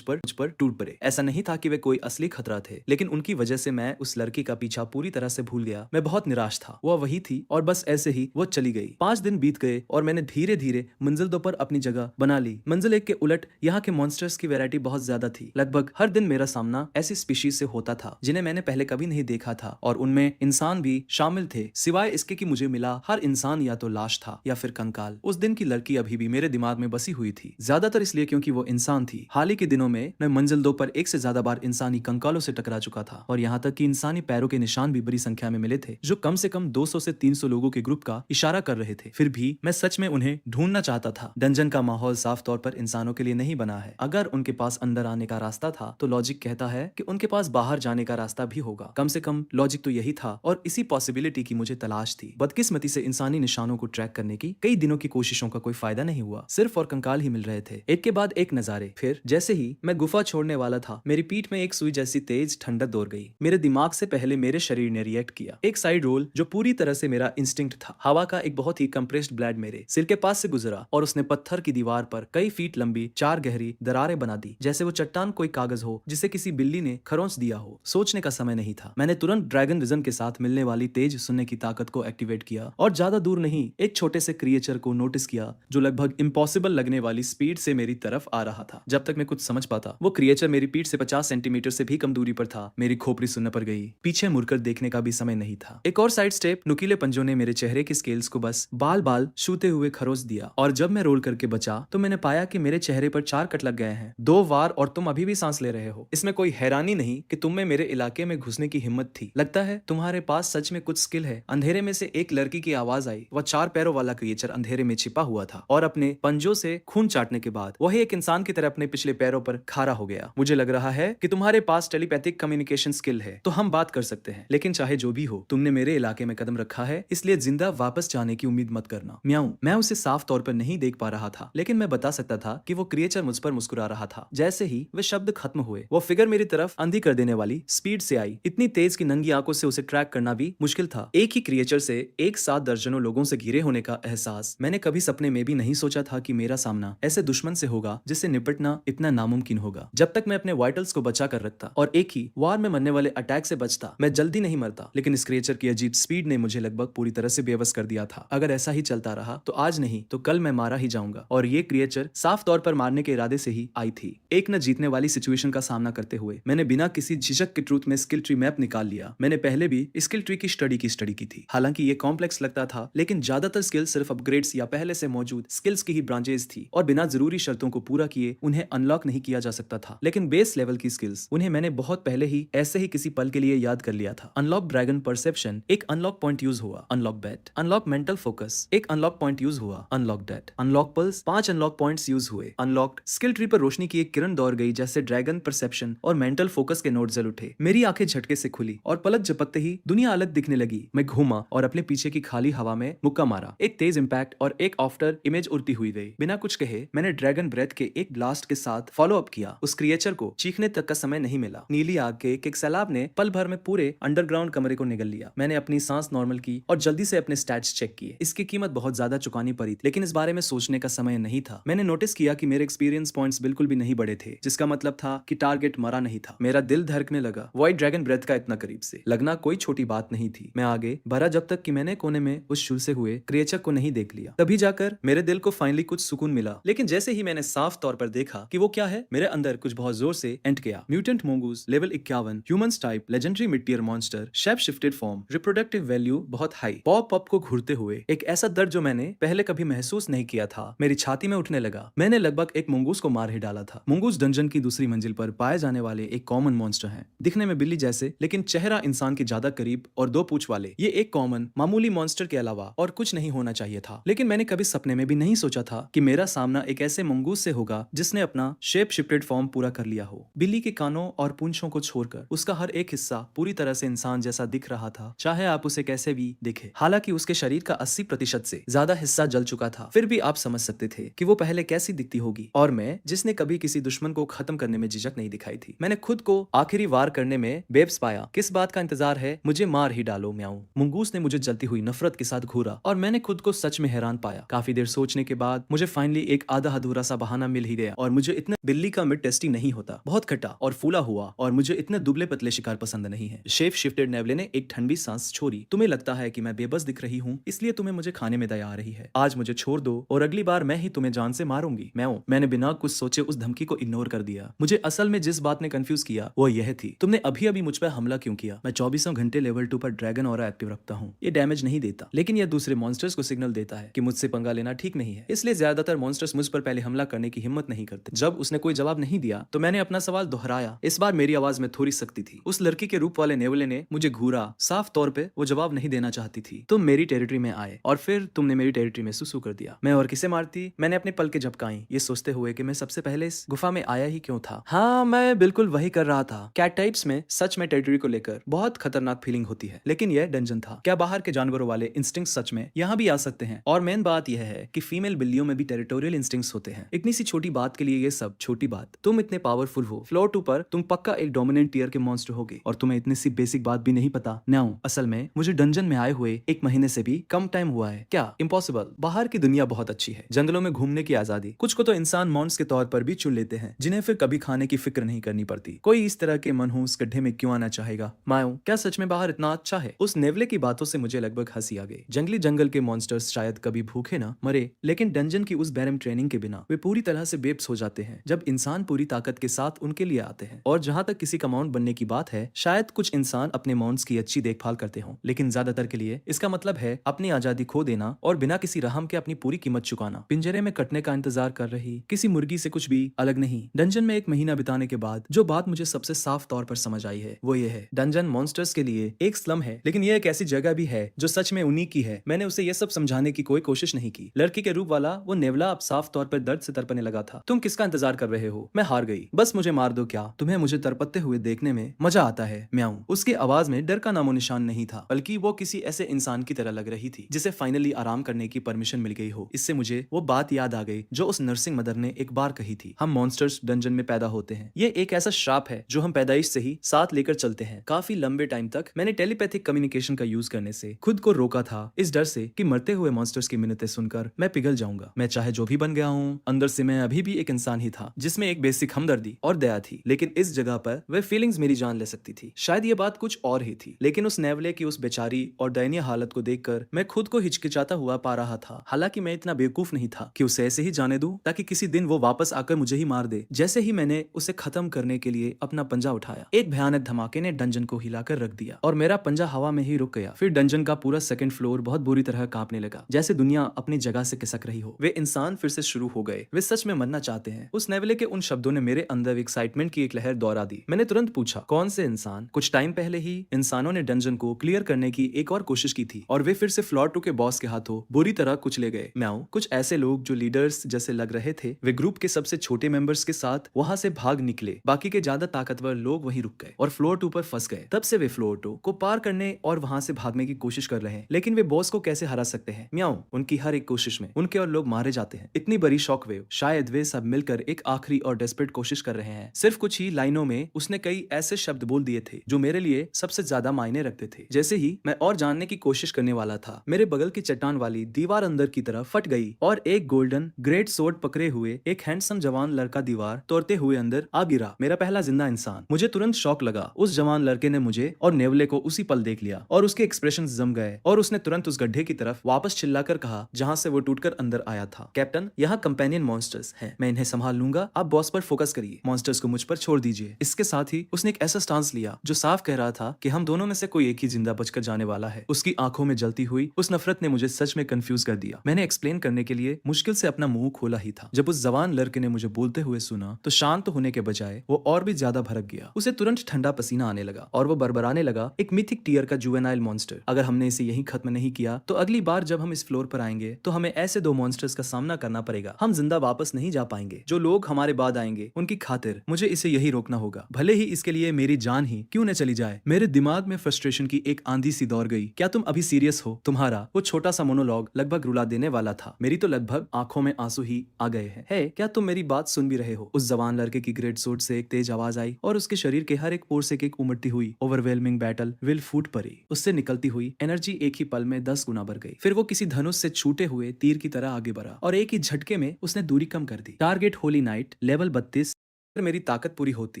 पर टूट पड़े। ऐसा नहीं था कि वे कोई असली खतरा थे, लेकिन उनकी वजह से मैं उस लड़की का पीछा पूरी तरह से भूल गया। मैं बहुत निराश था। वह वही थी और बस ऐसे ही वो चली गई। 5 दिन बीत गए और मैंने धीरे धीरे मंजिल 2 पर अपनी जगह बना ली। मंजिल 1 के उलट यहाँ के मॉन्स्टर्स की वैरायटी बहुत ज्यादा थी। लगभग हर दिन मेरा सामना ऐसी स्पीशीज से होता था जिन्हें मैंने पहले कभी नहीं देखा था, और उनमें इंसान भी शामिल थे। सिवाय इसके कि मुझे मिला हर इंसान या तो लाश था या फिर कंकाल। उस दिन की लड़की अभी भी मेरे दिमाग में बसी हुई थी, ज्यादातर इसलिए क्योंकि वो इंसान थी। हाल ही के दिनों में मैं मंजिल 2 पर 1 से ज्यादा बार इंसानी कंकालों से टकरा चुका था, और यहाँ तक कि इंसानी पैरों के निशान भी बड़ी संख्या में मिले थे, जो कम से कम 200 से 300 लोगों के ग्रुप का इशारा कर रहे थे। फिर भी मैं सच में उन्हें ढूंढना चाहता था। डंजन का माहौल साफ तौर पर इंसानों के लिए नहीं बना है। अगर उनके पास अंदर आने का रास्ता था तो लॉजिक कहता है कि उनके पास बाहर जाने का रास्ता भी होगा। कम से कम लॉजिक तो यही था, और इसी पॉसिबिलिटी की मुझे तलाश थी। बदकिस्मती से इंसानी निशानों को ट्रैक करने की कई दिनों की कोशिशों का कोई फायदा नहीं हुआ। सिर्फ और कंकाल ही मिल रहे थे, एक के बाद एक नजारे। फिर जैसे ही मैं गुफा छोड़ने वाला था, मेरी पीठ में एक सुई जैसी तेज ठंडक दौड़ गई। मेरे दिमाग से पहले मेरे शरीर ने रिएक्ट किया। एक साइड रोल जो पूरी तरह से मेरा इंस्टिंक्ट था। हवा का एक बहुत ही कंप्रेस्ड ब्लेड मेरे सिर के पास से गुजरा और उसने पत्थर की दीवार पर कई फीट लंबी 4 गहरी दरारें बना दी, जैसे वो चट्टान कोई कागज हो जिसे किसी बिल्ली ने खरोंच दिया हो। सोचने का समय नहीं था। मैंने तुरंत ड्रैगन विजन के साथ मिलने वाली तेज सुनने की ताकत को एक्टिवेट किया और ज्यादा दूर नहीं, एक छोटे से क्रिएचर को नोटिस किया जो लगभग इम्पॉसिबल लगने वाली स्पीड से मेरी तरफ आ रहा था। जब तक मैं कुछ समझ पाता, वो क्रिएचर मेरी पीठ से 50 सेंटीमीटर से भी कम दूरी पर था। मेरी खोपड़ी सुन्न पर गई। पीछे मुड़कर देखने का भी समय नहीं था। एक और साइड स्टेप, नुकीले पंजों ने मेरे चेहरे के स्केल्स को बस बाल बाल छूते हुए खरोच दिया, और जब मैं रोल करके बचा तो मैंने पाया कि मेरे चेहरे पर 4 कट लग गए हैं, 2 वार, और तुम अभी भी सांस ले रहे हो। इसमें कोई हैरानी नहीं कि तुम में मेरे इलाके में घुसने की हिम्मत थी। लगता है तुम्हारे पास सच में कुछ स्किल है। अंधेरे में से एक लड़की की आवाज आई। वह 4 पैरों वाला क्रिएचर अंधेरे में छिपा हुआ था और अपने पंजों से खून चाटने के बाद वही एक इंसान की तरह अपने पिछले पैरों पर खड़ा हो गया। मुझे लग रहा है कि तुम्हारे पास टेलीपैथिक कम्युनिकेशन स्किल है, तो हम बात कर सकते हैं। लेकिन चाहे जो भी हो, तुमने मेरे इलाके में कदम रखा है, इसलिए जिंदा वापस जाने की उम्मीद मत करना। म्याऊं। मैं उसे साफ तौर पर नहीं देख पा रहा था, लेकिन मैं बता सकता था कि वो क्रिएचर मुझ पर मुस्कुरा रहा था। जैसे ही वे शब्द खत्म हुए, वो फिगर मेरी तरफ अंधी कर देने वाली स्पीड से आई, इतनी तेज कि नंगी आंखों से उसे ट्रैक करना भी मुश्किल था। एक ही क्रिएचर से एक साथ दर्जनों लोगों से घिरे होने का एहसास मैंने कभी सपने में भी नहीं सोचा था कि मेरा सामना ऐसे दुश्मन से होगा जिससे निपटना इतना नामुमकिन होगा। जब तक मैं अपने वाइटल्स को बचा कर रखता और एक ही वार में मरने वाले अटैक से बचता, मैं जल्दी नहीं मरता। लेकिन इस क्रिएचर की अजीब स्पीड ने मुझे लगभग पूरी तरह से बेबस कर दिया था। अगर ऐसा ही चलता रहा तो आज नहीं तो कल मैं मारा ही जाऊंगा, और ये क्रिएचर साफ तौर पर मारने के इरादे से ही आई थी। एक न जीतने वाली सिचुएशन का सामना करते हुए मैंने बिना किसी झिझक के ट्रूथ में स्किल ट्री मैप निकाल लिया। मैंने पहले भी स्किल ट्री की स्टडी की थी। हालांकि ये कॉम्प्लेक्स लगता था, लेकिन ज्यादातर स्किल्स सिर्फ अपग्रेड्स या पहले से मौजूद स्किल्स की ही ब्रांचेस थी, और बिना जरूरी शर्तों को पूरा किए उन्हें अनलॉक नहीं किया जा सकता था। लेकिन बेस लेवल की स्किल्स, उन्हें मैंने बहुत पहले ही ऐसे ही किसी पल के लिए याद कर लिया था। अनलॉक ड्रैगन परसेप्शन, एक अनलॉक पॉइंट यूज हुआ। Unlock bat. Unlock mental focus, एक अनलॉक पॉइंट यूज हुआ। Unlock date. Unlock pulse, 5 unlock points use हुए। अनलॉक्ड स्किल ट्री पर रोशनी की एक किरण दौड़ गई, जैसे ड्रैगन परसेप्शन और मेंटल फोकस के नोड जल उठे। मेरी आंखें झटके से खुली और पलक झपकते ही दुनिया अलग दिखने लगी। मैं घूमा और अपने पीछे की खाली हवा में मुक्का मारा। एक तेज इंपैक्ट और एक आफ्टर इमेज उड़ती हुई गई। बिना कुछ कहे मैंने ड्रैगन ब्रेथ के एक ब्लास्ट के साथ फॉलो अप किया। उस क्रिएचर को चीखने तक का समय नहीं मिला। नीली आग के एक सैलाब ने पल भर में पूरे अंडरग्राउंड कमरे को निगल लिया। मैंने अपनी सांस नॉर्मल की और जल्दी से अपने स्टैट्स चेक किए। इसकी कीमत बहुत ज्यादा चुकानी पड़ी, लेकिन इस बारे में सोचने का समय नहीं था। मैंने नोटिस किया कि मेरे एक्सपीरियंस पॉइंट्स बिल्कुल भी नहीं बढ़े थे, जिसका मतलब था कि टारगेट मरा नहीं था। मेरा दिल धड़कने लगा। व्हाइट ड्रैगन ब्रेथ का इतना करीब से लगना कोई छोटी बात नहीं थी। मैं आगे बढ़ा जब तक कि मैंने कोने में उस झुलसे हुए क्रिएचर को नहीं देख लिया। तभी जाकर मेरे दिल को फाइनली कुछ सुकून मिला। लेकिन जैसे ही मैंने साफ तौर पर देखा कि वो क्या है, मेरे अंदर कुछ बहुत जोर से एंट किया। Mutant mongoose, level 51, humans type, legendary mid tier monster, shape shifted form, reproductive value बहुत हाई। पॉप अप को घूरते हुए एक ऐसा दर्द जो मैंने पहले कभी महसूस नहीं किया था मेरी छाती में उठने लगा। मैंने लगभग एक मुंगूस को मार ही डाला था। मुंगूस डंजन की दूसरी मंजिल पर पाए जाने वाले एक कॉमन मॉन्स्टर है। दिखने में बिल्ली जैसे, लेकिन चेहरा इंसान के ज्यादा करीब और 2 पूंछ वाले। ये एक कॉमन मामूली मॉन्स्टर के अलावा और कुछ नहीं होना चाहिए था। लेकिन मैंने कभी सपने में भी नहीं सोचा था कि मेरा सामना एक ऐसे मंगूस से होगा जिसने अपना शेप शिफ्टेड फॉर्म पूरा कर लिया हो। बिल्ली के कानों और पूंछों को छोड़कर उसका हर एक हिस्सा पूरी तरह से इंसान जैसा दिख रहा था, चाहे आप उसे कैसे भी देखें। हालांकि उसके शरीर का 80% से ज्यादा हिस्सा जल चुका था, फिर भी आप समझ सकते थे कि वो पहले कैसी दिखती होगी। और मैं, जिसने कभी किसी दुश्मन को खत्म करने में झिझक हिचक नहीं दिखाई थी। मैंने खुद को आखिरी वार करने में बेब्स पाया। किस बात का इंतजार है, मुझे मार ही डालो म्याऊं। मुंगूस ने मुझे जलती हुई नफरत के साथ घूरा और मैंने खुद को सच में हैरान पाया। काफी देर सोचने के बाद मुझे फाइनली एक आधा अधूरा सा बहाना मिल ही गया और मुझे इतना बिल्ली का मिड टेस्टी नहीं होता, बहुत खट्टा और फूला हुआ, और मुझे इतने दुबले पतले शिकार पसंद नहीं है। शेफ शिफ्टेड नेवले ने एक ठंडी सांस छोड़ी। तुम्हें लगता है कि मैं बेबस दिख रही हूँ, इसलिए तुम्हें मुझे खाने में दया आ रही है। आज मुझे छोड़ दो और अगली बार मैं ही तुम्हें जान से मारूंगी। मैंने बिना कुछ सोचे उस धमकी को इग्नोर कर दिया। मुझे असल में जिस बात ने कंफ्यूज किया वो यह थी, तुमने अभी अभी मुझ पर हमला क्यों किया। मैं 24 घंटे लेवल 2 पर ड्रैगन ऑरा एक्टिव रखता हूँ। ये डैमेज नहीं देता, लेकिन यह दूसरे मॉन्स्टर्स को सिग्नल देता है कि मुझसे पंगा लेना ठीक नहीं है। इसलिए ज्यादातर मॉन्स्टर्स मुझ पर पहले हमला करने की हिम्मत नहीं करते। जब उसने कोई जवाब नहीं दिया तो मैंने अपना सवाल दोहराया। इस बार मेरी आवाज में थोड़ी सख्ती थी। उस लड़की के रूप वाले नेवले ने मुझे घूरा। साफ तौर पे वो जवाब नहीं देना चाहती थी। तुम मेरी टेरिटरी में आए और फिर तुमने मेरी टेरिटरी में सुसु कर दिया। मैं और किसे मारती। मैंने अपने पल के झपकाई, ये सोचते हुए कि मैं सबसे पहले इस गुफा में आया ही क्यों था। हाँ, मैं बिल्कुल वही कर रहा था। कैट टाइप्स में सच में टेरिटरी को लेकर बहुत खतरनाक फीलिंग होती है, लेकिन यह डंजन था। क्या बाहर के जानवरों वाले इंस्टिंक्ट सच में यहाँ भी आ सकते हैं? और मेन बात यह है कि फीमेल बिल्लियों में भी टेरिटोरियल इंस्टिंक्ट्स होते हैं। इतनी सी छोटी बात के लिए ये सब छोटी बात। तुम इतने पावरफुल हो, फ्लोर 2 पर तुम पक्का एक डोमिनेंट टीयर के मॉन्स्टर होगे और तुम्हें इतनी सी बेसिक बात भी नहीं पता। न्याऊ, असल में मुझे डंजन में आए हुए 1 महीने से भी कम टाइम हुआ है। क्या इम्पॉसिबल? बाहर की दुनिया बहुत अच्छी है, जंगलों में घूमने की आजादी। कुछ को तो इंसान मॉन्स के तौर पर भी चुन लेते हैं, जिन्हें फिर कभी खाने की फिक्र नहीं करनी पड़ती। कोई इस तरह के मनहूस गड्ढे में क्यों आना चाहेगा? मायो, क्या सच में बाहर इतना अच्छा है? उस नेवले की बातों से मुझे लगभग हंसी आ गई। जंगली जंगल के मॉन्स्टर्स शायद कभी भूखे ना मरे, लेकिन डंजन की उस बैरम ट्रेनिंग के बिना वे पूरी तरह से बेब्स हो जाते हैं जब इंसान पूरी ताकत के साथ उनके लिए आते हैं। और जहां तक किसी का माउंट बनने की बात है, शायद कुछ इंसान अपने माउंट्स की अच्छी देखभाल करते हों, लेकिन ज्यादातर के लिए इसका मतलब है अपनी आजादी खो देना और बिना किसी रहम के अपनी पूरी कीमत चुकाना। पिंजरे में कटने का इंतजार कर रही किसी मुर्गी से कुछ भी अलग नहीं। डंजन में 1 महीना बिताने के बाद जो बात मुझे सबसे साफ तौर पर समझ आई है वो ये है, डंजन मॉन्स्टर्स के लिए एक स्लम है, लेकिन यह एक ऐसी जगह भी है जो सच में उन्हीं की है। मैंने उसे यह सब समझाने की कोई कोशिश नहीं की। लड़की के रूप वाला वो नेवला अब साफ तौर पर दर्द से तड़पने लगा था। तुम किसका इंतजार कर रहे हो? मैं हार गई, बस मुझे मार दो। क्या तुम्हें मुझे तड़पते हुए देखने में मजा आता है? म्याऊं। उसकी आवाज में डर का नामो निशान नहीं था, बल्कि वो किसी ऐसे इंसान की तरह लग रही थी जिसे फाइनली आराम करने की परमिशन मिल गई हो। इससे मुझे वो बात याद आ गई जो उस नर्सिंग मदर ने एक बार कही थी, हम मॉन्स्टर्स डंजन में पैदा होते हैं। ये एक ऐसा श्राप है जो हम पैदाइश से ही साथ लेकर चलते हैं। काफी लंबे टाइम तक मैंने टेलीपैथिक कम्युनिकेशन का यूज करने से खुद को रोका था, इस डर से कि मरते हुए मॉन्स्टर्स की मिन्नतें सुनकर मैं पिघल जाऊंगा। मैं चाहे जो भी बन गया हूँ, अंदर से मैं अभी भी एक इंसान ही था जिसमें एक बेसिक हमदर्दी और दया थी, लेकिन इस जगह पर वे फीलिंग्स मेरी जान ले सकती थी। शायद ये बात कुछ और ही थी, लेकिन उस नेवले की उस बेचारी और दयनीय हालत को देखकर मैं खुद को हिचकिचाता हुआ पा रहा था। हालांकि मैं इतना बेवकूफ नहीं था कि उसे ऐसे ही जाने दूं ताकि किसी दिन वो वापस आकर मुझे ही मार दे। जैसे ही मैंने उसे खत्म करने के लिए अपना पंजा उठाया, एक भयानक धमाके ने डंजन को हिलाकर रख दिया और मेरा पंजा हवा में ही रुक गया। फिर डंजन का पूरा 2nd फ्लोर बहुत बुरी तरह कांपने लगा, जैसे दुनिया अपनी जगह से खिसक रही हो। वे इंसान फिर से शुरू हो गए, वे सच में मरना चाहते हैं। उस नेवले के उन शब्दों ने मेरे अंदर एक्साइटमेंट की एक लहर दौड़ा दी। मैंने तुरंत पूछा, कौन से इंसान? कुछ टाइम पहले ही इंसानों ने डंजन को क्लियर करने की एक और कोशिश की थी और वे फिर से फ्लोर 2 के बॉस के हाथों बुरी तरह कुचले गए। म्याऊं। कुछ ऐसे लोग जो लीडर्स जैसे लग रहे थे, वे ग्रुप के सबसे छोटे मेंबर्स के साथ वहां से भाग निकले। बाकी के ज्यादा ताकतवर लोग वहीं रुक गए और फ्लोर 2 पर फंस गए। तब से वे फ्लोर 2 को पार करने और वहां से भागने की कोशिश कर रहे हैं, लेकिन वे बॉस को कैसे हरा सकते हैं? म्याऊं। उनकी हर एक कोशिश में उनके और लोग मारे जाते हैं। इतनी बड़ी शॉक वेव। शायद वे सब मिलकर एक आखिरी और डेस्परेट कोशिश कर रहे हैं। सिर्फ कुछ ही लाइनों में उसने कई ऐसे शब्द बोल दिए थे जो मेरे लिए सबसे ज्यादा मायने रखते थे। जैसे ही मैं और जानने की कोशिश करने वाला था, मेरे बगल की चट्टान वाली दीवार अंदर की तरफ फट गई और एक गोल्डन ग्रेट सोर्ड पकड़े हुए एक हैंडसम जवान लड़का दीवार तोड़ते हुए अंदर आ गिरा। मेरा पहला जिंदा इंसान। मुझे तुरंत शौक लगा। उस जवान लड़के ने मुझे और नेवले को उसी पल देख लिया और उसके एक्सप्रेशन जम गए और उसने तुरंत उस गड्ढे की तरफ वापस चिल्लाकर कहा जहां से वो टूटकर अंदर आया था, कैप्टन, यहाँ कंपेनियन मॉन्स्टर्स हैं, मैं इन्हें संभाल लूंगा, आप बॉस पर फोकस करिए, मॉन्स्टर्स को मुझ पर छोड़ दीजिए। इसके साथ ही उसने एक ऐसा स्टांस लिया जो साफ कह रहा था कि हम दोनों में से कोई एक ही जिंदा बचकर जाने वाला है। उसकी आंखों में जलती हुई उस नफरत ने मुझे सच में कंफ्यूज कर दिया। मैंने एक्सप्लेन करने के लिए मुश्किल से अपना मुंह खोला ही था। जब उस जवान लड़के ने मुझे बोलते हुए सुना तो शांत होने के बजाय वो और भी ज्यादा भड़क गया। उसे तुरंत ठंडा पसीना आने लगा और वो बरबराने लगा, एक मिथिक टीयर का जुवेनाइल मॉन्स्टर। अगर हमने इसे यहीं खत्म नहीं किया तो अगली बार जब हम इस फ्लोर पर आएंगे तो हमें ऐसे 2 मॉन्स्टर्स का सामना करना पड़ेगा। हम जिंदा वापस नहीं जा पाएंगे। जो लोग हमारे बाद आएंगे उनकी खातिर मुझे इसे यही रोकना होगा, भले ही इसके लिए मेरी जान ही क्यों न चली जाए। मेरे दिमाग में फ्रस्ट्रेशन की एक आंधी सी दौड़ गई। क्या तुम अभी सीरियस हो? तुम्हारा वो छोटा सा मोनोलॉग लगभग रुला देने वाला था। मेरी तो लगभग आंखों में आंसू ही आ गए हैं। क्या तुम मेरी बात सुन भी रहे हो? उस जवान लड़के की ग्रेट सूट से एक तेज आवाज आई और उसके शरीर के हर एक पोर से एक उमड़ती हुई ओवरवेलमिंग बैटल विल फूट पड़ी। उससे निकलती हुई एनर्जी एक ही पल में 10 गुना बढ़ गई। फिर वो किसी धनुष से छूटे हुए तीर की तरह आगे बढ़ा और एक ही झटके में उसने दूरी कम कर दी। Target holy knight level 32। अगर मेरी ताकत पूरी होती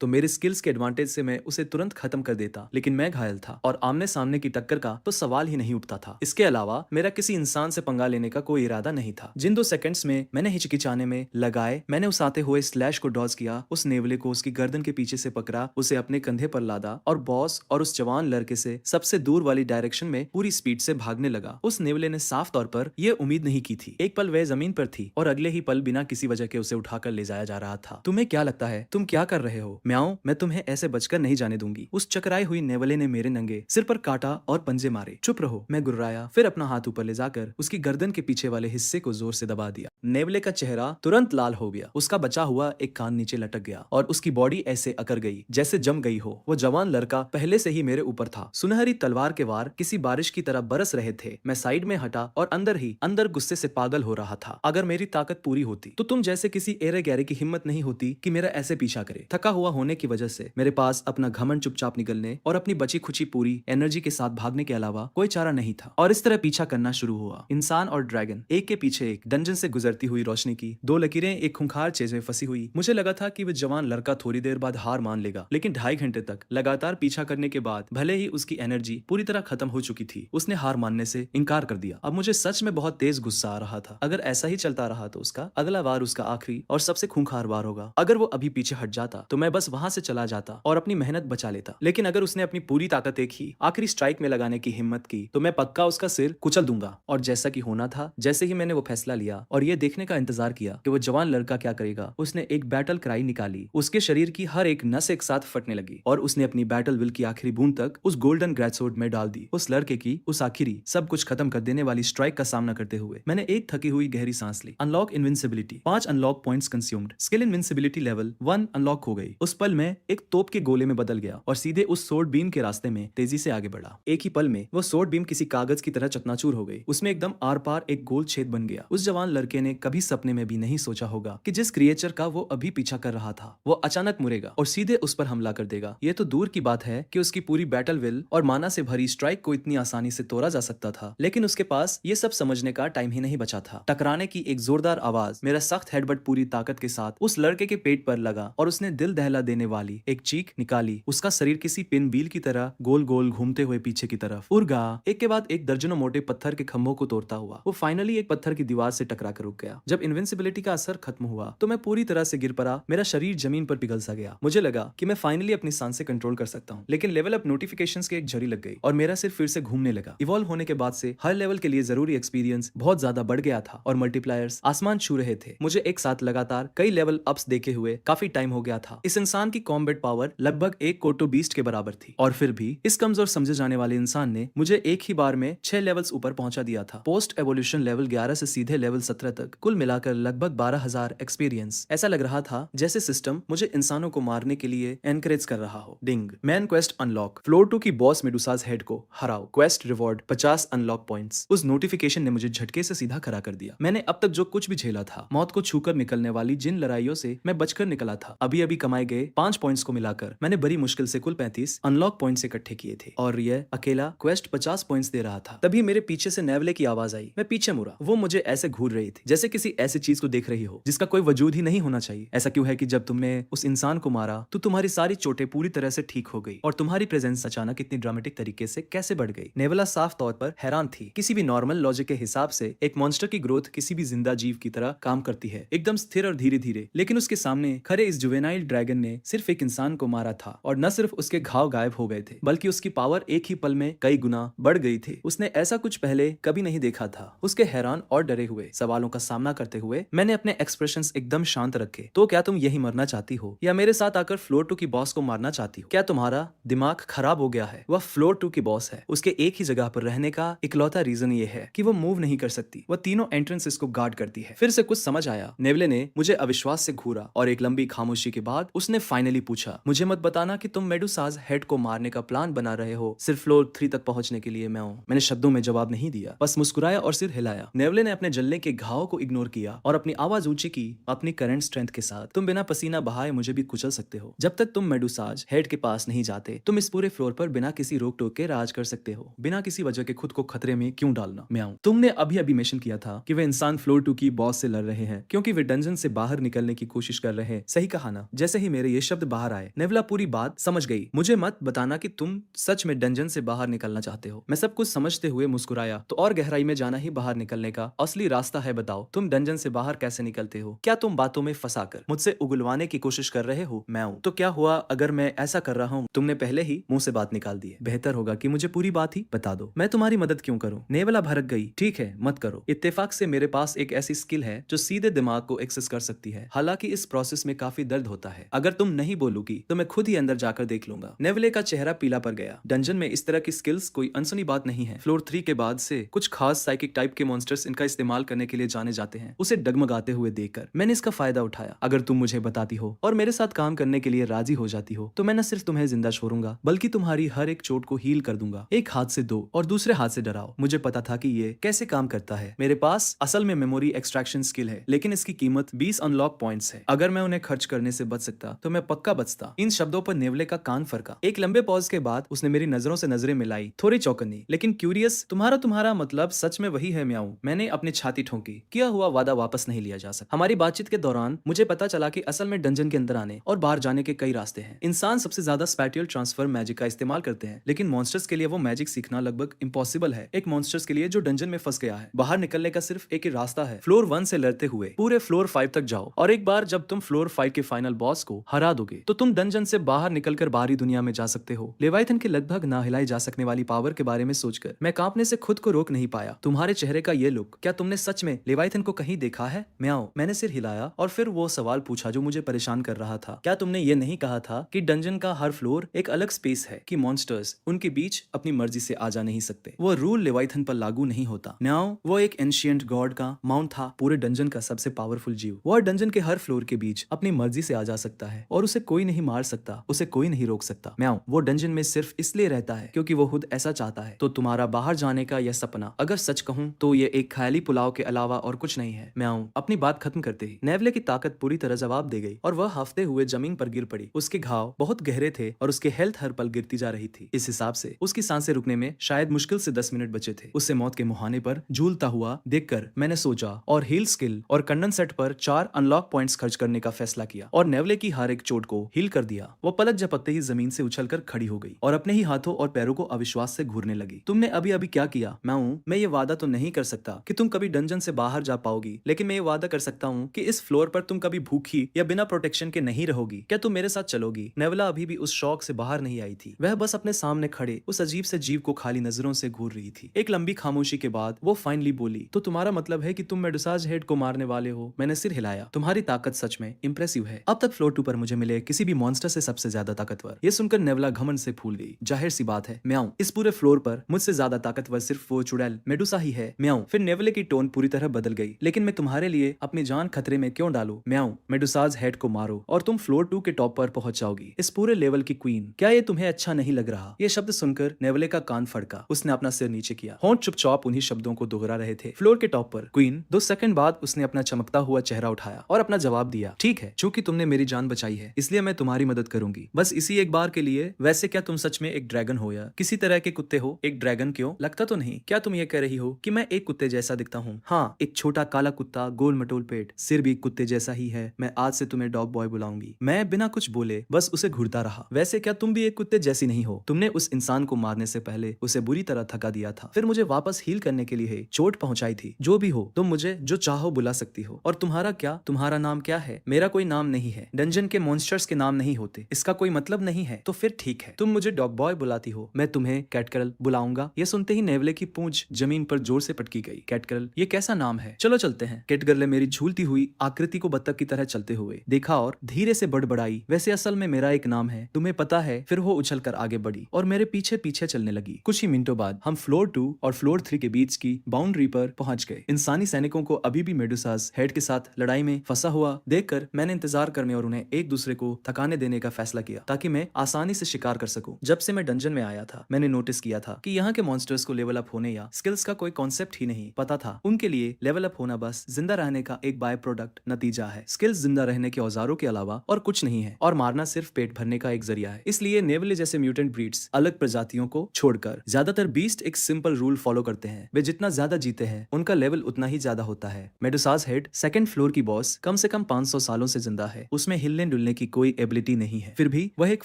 तो मेरे स्किल्स के एडवांटेज से मैं उसे तुरंत खत्म कर देता, लेकिन मैं घायल था और आमने सामने की टक्कर का तो सवाल ही नहीं उठता था। इसके अलावा मेरा किसी इंसान से पंगा लेने का कोई इरादा नहीं था। जिन 2 सेकंड्स में मैंने हिचकिचाने में लगाए, मैंने उस आते हुए स्लैश को डॉज किया, उस नेवले को उसकी गर्दन के पीछे से पकड़ा, उसे अपने कंधे पर लादा और बॉस और उस जवान लड़के से सबसे दूर वाली डायरेक्शन में पूरी स्पीड से भागने लगा। उस नेवले ने साफ तौर पर यह उम्मीद नहीं की थी। एक पल वह जमीन पर थी और अगले ही पल बिना किसी वजह के उसे उठाकर ले जाया जा रहा था। तुम्हें क्या लगता है तुम क्या कर रहे हो? म्याऊं, मैं तुम्हें ऐसे बचकर नहीं जाने दूंगी। उस चकराई हुई नेवले ने मेरे नंगे सिर पर काटा और पंजे मारे। चुप रहो, मैं गुर्राया, फिर अपना हाथ ऊपर ले जाकर उसकी गर्दन के पीछे वाले हिस्से को जोर से दबा दिया। नेवले का चेहरा तुरंत लाल हो गया, उसका बचा हुआ एक कान नीचे लटक गया और उसकी बॉडी ऐसे अकड़ गई जैसे जम गई हो। वो जवान लड़का पहले से ही मेरे ऊपर था। सुनहरी तलवार के वार किसी बारिश की तरह बरस रहे थे। मैं साइड में हटा और अंदर गुस्से से पागल हो रहा था। अगर मेरी ताकत पूरी होती तो तुम जैसे किसी एरे गैरे की हिम्मत नहीं होती कि मेरा ऐसे पीछा करे। थका हुआ होने की वजह से मेरे पास अपना घमंड चुपचाप निकलने और अपनी बची खुची पूरी एनर्जी के साथ भागने के अलावा कोई चारा नहीं था। और इस तरह पीछा करना शुरू हुआ। इंसान और ड्रैगन एक के पीछे एक डंजन से गुजरती हुई रोशनी की 2 लकीरें एक खूंखार चेज में फंसी हुई। मुझे लगा था कि वह जवान लड़का थोड़ी देर बाद हार मान लेगा, लेकिन 2.5 घंटे तक लगातार पीछा करने के बाद भले ही उसकी एनर्जी पूरी तरह खत्म हो चुकी थी, उसने हार मानने से इनकार कर दिया। अब मुझे सच में बहुत तेज गुस्सा आ रहा था। अगर ऐसा ही चलता रहा तो उसका अगला वार उसका आखिरी और सबसे खूंखार वार होगा। अगर वो अभी पीछे हट जाता तो मैं बस वहां से चला जाता और अपनी मेहनत बचा लेता, लेकिन अगर उसने अपनी पूरी ताकत एक ही आखिरी स्ट्राइक में लगाने की हिम्मत की तो मैं पक्का उसका सिर कुचल दूंगा। और जैसा कि होना था, जैसे ही मैंने वो फैसला लिया और ये देखने का इंतजार किया कि वो जवान लड़का क्या करेगा, उसने एक बैटल क्राई निकाली। उसके शरीर की हर एक नस एक साथ फटने लगी और उसने अपनी बैटल विल की आखिरी बूंद तक उस गोल्डन ग्रेटसोर्ड में डाल दी। उस लड़के की उस आखिरी सब कुछ खत्म कर देने वाली स्ट्राइक का सामना करते हुए मैंने एक थकी हुई गहरी सांस ली। Unlock invincibility, 5 unlock points consumed. Skill invincibility level 1 unlock हो गई। उस पल में एक तोप के गोले में बदल गया और सीधे उस सोर्ड बीम के रास्ते में तेजी से आगे बढ़ा। एक ही पल में वो सोर्ड बीम किसी कागज की तरह चकनाचूर हो गई। उसमें एकदम आर पार एक गोल छेद बन गया। उस जवान लड़के ने कभी सपने में भी नहीं सोचा होगा कि जिस क्रिएचर का वो अभी पीछा कर रहा था वो अचानक मुड़ेगा और सीधे उस पर हमला कर देगा। ये तो दूर की बात है कि उसकी पूरी बैटल विल और माना से भरी स्ट्राइक को इतनी आसानी से तोड़ा जा सकता था, लेकिन उसके पास ये सब समझने का टाइम ही नहीं बचा था। टकराने की एक जोरदार आवाज मेरा सख्त हेडबट पूरी ताकत के साथ उस लड़के के पेट पर लगा और उसने दिल दहला देने वाली एक चीख निकाली। उसका शरीर किसी पिन व्हील की तरह गोल गोल घूमते हुए पीछे की तरफ उड़ गया। एक के बाद एक दर्जनों मोटे पत्थर के खंभों को तोड़ता हुआ वो फाइनली एक पत्थर की दीवार से टकरा कर रुक गया। जब इनविंसिबिलिटी का असर खत्म हुआ तो मैं पूरी तरह से गिर पड़ा। मेरा शरीर जमीन पर पिघल सा गया। मुझे लगा कि मैं फाइनली अपनी सांसें कंट्रोल कर सकता हूँ, लेकिन लेवल अप नोटिफिकेशंस की एक झड़ी लग गई और मेरा सिर फिर से घूमने लगा। इवॉल्व होने के बाद से हर लेवल के लिए जरूरी एक्सपीरियंस बहुत ज्यादा बढ़ गया था और मल्टीप्लायर्स आसमान छू रहे थे। मुझे एक साथ लगातार कई लेवल अप्स देखे हुए काफी टाइम हो गया था। इस इंसान की कॉम्बैट पावर लगभग एक कोटो बीस्ट के बराबर थी और फिर भी इस कमजोर समझे जाने वाले इंसान ने मुझे एक ही बार में 6 लेवल्स ऊपर पहुंचा दिया था। पोस्ट एवोल्यूशन लेवल 11 से सीधे लेवल 17 तक कुल मिलाकर लगभग 12,000 एक्सपीरियंस। ऐसा लग रहा था जैसे सिस्टम मुझे इंसानों को मारने के लिए एनकरेज कर रहा हो। डिंग, मैन क्वेस्ट अनलॉक, फ्लोर 2 की बॉस मेडुसाज हेड को हराओ, क्वेस्ट रिवॉर्ड 50 अनलॉक पॉइंट्स। उस नोटिफिकेशन ने मुझे झटके से सीधा खड़ा कर दिया। मैंने अब तक जो कुछ भी झेला था, मौत को छूकर निकलने वाली जिन लड़ाइयों से मैं बचकर निकला था, अभी अभी कमाए गए 5 पॉइंट्स को मिलाकर मैंने बड़ी मुश्किल से कुल 35 अनलॉक पॉइंट्स इकट्ठे किए थे और यह अकेला क्वेस्ट 50 पॉइंट्स दे रहा था। तभी मेरे पीछे से नेवले की आवाज आई। मैं पीछे मुड़ा। वो मुझे ऐसे घूर रही थी जैसे किसी ऐसी चीज को देख रही हो जिसका कोई वजूद ही नहीं होना चाहिए। ऐसा क्यों है कि जब तुमने उस इंसान को मारा तो तुम्हारी सारी चोटें पूरी तरह से ठीक हो गई और तुम्हारी प्रेजेंस अचानक इतनी ड्रामेटिक तरीके से कैसे बढ़ गई? नेवला साफ तौर पर हैरान थी। किसी भी नॉर्मल लॉजिक के हिसाब से एक मॉन्स्टर की ग्रोथ किसी भी जिंदा जीव की तरह काम करती है, एकदम स्थिर और धीरे धीरे, लेकिन उसके सामने खरे इस जुवेनाइल ड्रैगन ने सिर्फ एक इंसान को मारा था और न सिर्फ उसके घाव गायब हो गए थे बल्कि उसकी पावर एक ही पल में कई गुना बढ़ गई थी। उसने ऐसा कुछ पहले कभी नहीं देखा था। उसके हैरान और डरे हुए सवालों का सामना करते हुए मैंने अपने एक्सप्रेशंस एकदम शांत रखे। तो क्या तुम यही मरना चाहती हो या मेरे साथ आकर फ्लोर 2 की बॉस को मारना चाहती हो? क्या तुम्हारा दिमाग खराब हो गया है? वह फ्लोर 2 की बॉस है। उसके एक ही जगह पर रहने का इकलौता रीजन ये है कि वो मूव नहीं कर सकती। वह तीनों एंट्रेंसेस को गार्ड करती है। फिर से कुछ समझ आया। नेवले ने मुझे अविश्वास से घूरा और एक लंबी लंबी खामोशी के बाद उसने फाइनली पूछा, मुझे मत बताना कि तुम मेडुसाज हेड को मारने का प्लान बना रहे हो सिर्फ फ्लोर 3 तक पहुंचने के लिए। मैंने शब्दों में जवाब नहीं दिया, बस मुस्कुराया और सिर हिलाया। नेवले ने अपने जलने के घाव को इग्नोर किया और अपनी आवाज ऊंची की, अपनी करंट स्ट्रेंथ के साथ। तुम बिना पसीना बहाए मुझे भी कुचल सकते हो। जब तक तुम मेडुसाज हेड के पास नहीं जाते, तुम इस पूरे फ्लोर पर बिना किसी रोक टोक के राज कर सकते हो। बिना किसी वजह के खुद को खतरे में क्यों डालना। म्याऊं, तुमने अभी अभी मेंशन किया था कि वे इंसान फ्लोर 2 की बॉस से लड़ रहे हैं क्योंकि वे डंजन से बाहर निकलने की कोशिश कर रहे हैं। सही कहा ना? जैसे ही मेरे ये शब्द बाहर आए, नेवला पूरी बात समझ गई। मुझे मत बताना कि तुम सच में डंजन से बाहर निकलना चाहते हो। मैं सब कुछ समझते हुए मुस्कुराया। तो और गहराई में जाना ही बाहर निकलने का असली रास्ता है। बताओ, तुम डंजन से बाहर कैसे निकलते हो? क्या तुम बातों में फंसाकर मुझसे उगलवाने की कोशिश कर रहे हो? मैं तो क्या हुआ अगर मैं ऐसा कर रहा हूँ? तुमने पहले ही मुंह से बात निकाल दी है। बेहतर होगा कि मुझे पूरी बात ही बता दो। मैं तुम्हारी मदद क्यों करूं? नेवला भड़क गई। ठीक है, मत करो। इत्तेफाक से मेरे पास एक ऐसी स्किल है जो सीधे दिमाग को एक्सेस कर सकती है। हालांकि इस प्रोसेस में काफी दर्द होता है। अगर तुम नहीं बोलोगी तो मैं खुद ही अंदर जाकर देख लूंगा। नेवले का चेहरा पीला पड़ गया। डंजन में इस तरह की स्किल्स कोई अनसुनी बात नहीं है। फ्लोर 3 के बाद से कुछ खास साइकिक टाइप के मॉन्स्टर्स इनका इस्तेमाल करने के लिए जाने जाते हैं। उसे डगमगाते हुए देखकर मैंने इसका फायदा उठाया। अगर तुम मुझे बताती हो और मेरे साथ काम करने के लिए राजी हो जाती हो तो मैं न सिर्फ तुम्हें जिंदा छोड़ूंगा बल्कि तुम्हारी हर एक चोट को हील कर दूंगा। एक हाथ से दो और दूसरे हाथ से डराओ। मुझे पता था कि ये कैसे काम करता है। मेरे पास असल में मेमोरी एक्सट्रैक्शन स्किल है, लेकिन इसकी कीमत 20 अनलॉक पॉइंट्स है। अगर मैं उन्हें खर्च करने से बच सकता तो मैं पक्का बचता। इन शब्दों पर नेवले का कान फरका। एक लंबे पॉज के बाद उसने मेरी नजरों से नजरें मिलाई, थोड़ी चौकन्नी लेकिन क्यूरियस। तुम्हारा मतलब सच में वही है? म्याऊं, मैंने अपनी छाती ठोंकी। किया हुआ वादा वापस नहीं लिया जा सकता। हमारी बातचीत के दौरान मुझे पता चला कि असल में डंजन के अंदर आने और बाहर जाने के कई रास्ते हैं। इंसान सबसे ज्यादा स्पैटियल ट्रांसफर मैजिक का इस्तेमाल करते हैं, लेकिन मॉन्स्टर्स के लिए वो मैजिक सीखना लगभग इम्पॉसिबल है। एक मॉन्स्टर्स के लिए जो डंजन में फंस गया है, बाहर निकलने का सिर्फ एक ही रास्ता है। फ्लोर 1 से लड़ते हुए पूरे फ्लोर 5 तक जाओ और एक बार जब तुम फ्लोर 5 के फाइनल बॉस को हरा दोगे तो तुम डंजन से बाहर निकलकर बाहरी दुनिया में जा सकते हो। लेवाइथन के लगभग ना हिलाई जा सकने वाली पावर के बारे में सोचकर मैं कांपने से खुद को रोक नहीं पाया। तुम्हारे चेहरे का ये लुक, क्या तुमने सच में लेवाइथन को कहीं देखा है? म्याऊं, मैंने सिर हिलाया और फिर वो सवाल पूछा जो मुझे परेशान कर रहा था। क्या तुमने ये नहीं कहा था कि डंजन का हर फ्लोर एक अलग स्पेस है, कि मॉन्स्टर्स उनके बीच अपनी मर्जी से आ जा नहीं सकते? वो रूल लेवाइथन पर लागू नहीं होता। म्याऊं, वो एक एंशिएंट गॉड का माउंट था, पूरे डंजन का सबसे पावरफुल जीव। वो डंजन के हर फ्लोर के बीच अपनी मर्जी से आ जा सकता है और उसे कोई नहीं मार सकता, उसे कोई नहीं रोक सकता। म्याऊं, वो डंजन में सिर्फ इसलिए रहता है क्योंकि वो खुद ऐसा चाहता है। तो तुम्हारा बाहर जाने का यह सपना, अगर सच कहूं तो ये एक ख्याली पुलाव के अलावा और कुछ नहीं है। म्याऊं, अपनी बात खत्म करते ही नेवले की ताकत पूरी तरह जवाब दे गई और वह हाफते हुए जमीन पर गिर पड़ी। उसके घाव बहुत गहरे थे और उसके हेल्थ हर पल गिरती जा रही थी। इस हिसाब से उसकी सांसें रुकने में शायद मुश्किल से 10 मिनट बचे थे। उससे मौत के मुहाने पर झूलता हुआ देखकर मैंने सोचा और हील स्किल और कंडन सेट पर 4 अनलॉक पॉइंट्स खर्च करने का फैसला किया और नेवले की हर एक चोट को हील कर दिया। वो पलक झपकते ही जमीन से उछलकर खड़ी हो गई और अपने ही हाथों और पैरों को अविश्वास से घूरने लगी। तुमने अभी अभी क्या किया? मैं ये वादा तो नहीं कर सकता कि तुम कभी डंजन से बाहर जा पाओगी, लेकिन मैं ये वादा कर सकता हूँ कि इस फ्लोर पर तुम कभी भूखी या बिना प्रोटेक्शन के नहीं रहोगी। क्या तुम मेरे साथ चलोगी? नेवला अभी भी उस शौक से बाहर नहीं आई थी। वह बस अपने सामने खड़े उस अजीब से जीव को खाली नजरों से घूर रही थी। एक लंबी खामोशी के बाद वो फाइनली बोली, तो तुम्हारा मतलब है कि तुम मेडुसाज हेड को मारने वाले हो? मैंने सिर हिलाया। तुम्हारी ताकत सच में इंप्रेसिव है। अब तक फ्लोर 2 पर मुझे मिले किसी भी मॉन्स्टर से सबसे ज्यादा ताकतवर। ये सुनकर नेवला घमंड से फूल गई। जाहिर सी बात है म्याऊं, इस पूरे फ्लोर पर मुझसे ज्यादा ताकतवर सिर्फ वो चुड़ैल मेडुसा ही है। म्याऊं, फिर नेवले की टोन पूरी तरह बदल गई। लेकिन मैं तुम्हारे लिए अपनी जान खतरे में क्यों डालूं? म्याऊं, मेडुसाज हेड को मारो और तुम फ्लोर 2 के टॉप पर पहुंच जाओगी, इस पूरे लेवल की क्वीन। क्या ये तुम्हें अच्छा नहीं लग रहा? ये शब्द सुनकर नेवले का कान फड़का। उसने अपना सिर नीचे किया, होंठ चुपचाप उन्हीं शब्दों को दोहरा रहे थे। फ्लोर के टॉप पर क्वीन। 2 सेकंड बाद उसने अपना चमकता हुआ चेहरा उठाया और अपना जवाब दिया, ठीक है, चूंकि तुमने मेरी जान बचाई है इसलिए मैं तुम्हारी मदद करूंगी, बस इसी एक बार के लिए। वैसे क्या तुम सच में एक ड्रैगन हो या किसी तरह के कुत्ते हो? एक ड्रैगन क्यों? लगता तो नहीं। क्या तुम ये कह रही हो कि मैं एक कुत्ते जैसा दिखता हूँ? हाँ, एक छोटा काला कुत्ता, गोल मटोल पेट, सिर भी कुत्ते जैसा ही है। मैं आज से तुम्हें डॉग बॉय बुलाऊंगी। मैं बिना कुछ बोले बस उसे घूरता रहा। वैसे क्या तुम भी एक कुत्ते जैसी नहीं हो? तुमने उस इंसान को मारने से पहले उसे बुरी तरह थका दिया था, फिर मुझे वापस हील करने के लिए चोट पहुंचाई थी। जो भी हो, तुम मुझे जो चाहो बुला सकती हो। और तुम्हारा क्या? तुम्हारा नाम क्या है? मेरा कोई नाम नहीं है। डंजन के मॉन्स्टर्स के नाम नहीं होते, इसका कोई मतलब नहीं है। तो फिर ठीक है, तुम मुझे डॉग बॉय बुलाती हो, मैं तुम्हें कैटकरल बुलाऊंगा। ये सुनते ही नेवले की पूंछ जमीन पर जोर से पटकी गई। कैटकरल, ये कैसा नाम है? चलो चलते हैं। कैटगर्ल ने मेरी झूलती हुई आकृति को बत्तख की तरह चलते हुए देखा और धीरे से बड़बड़ाई, वैसे असल में मेरा एक नाम है, तुम्हें पता है? फिर वो उछलकर आगे बढ़ी और मेरे पीछे पीछे चलने लगी। कुछ ही मिनटों बाद हम फ्लोर 2 और फ्लोर 3 के बीच की बाउंड्री पर पहुंच गए। इंसानी सैनिकों को अभी भी मेडुसाज हेड के साथ लड़ाई में फंसा हुआ देखकर मैंने मैंने इंतजार करने और उन्हें एक दूसरे को थकाने देने का फैसला किया ताकि मैं आसानी से शिकार कर सकूं। जब से मैं डंजन में आया था मैंने नोटिस किया था कि यहाँ के मॉन्स्टर्स को लेवल अप होने या स्किल्स का कोई कॉन्सेप्ट ही नहीं पता था। उनके लिए लेवल अप होना बस जिंदा रहने का एक बाय प्रोडक्ट नतीजा है। स्किल्स जिंदा रहने के औजारों के अलावा और कुछ नहीं है और मारना सिर्फ पेट भरने का एक जरिया है। इसलिए नेवले जैसे म्यूटेंट ब्रीड्स अलग प्रजातियों को छोड़कर ज्यादातर बीस्ट एक सिंपल रूल फॉलो करते हैं। वे जितना ज्यादा जीते हैं उनका लेवल उतना ही ज्यादा होता है। मेडुसाज हेड सेकंड फ्लोर की बॉस कम से कम 500 सालों से जिंदा है। उसमें हिलने डुलने की कोई एबिलिटी नहीं है, फिर भी वह एक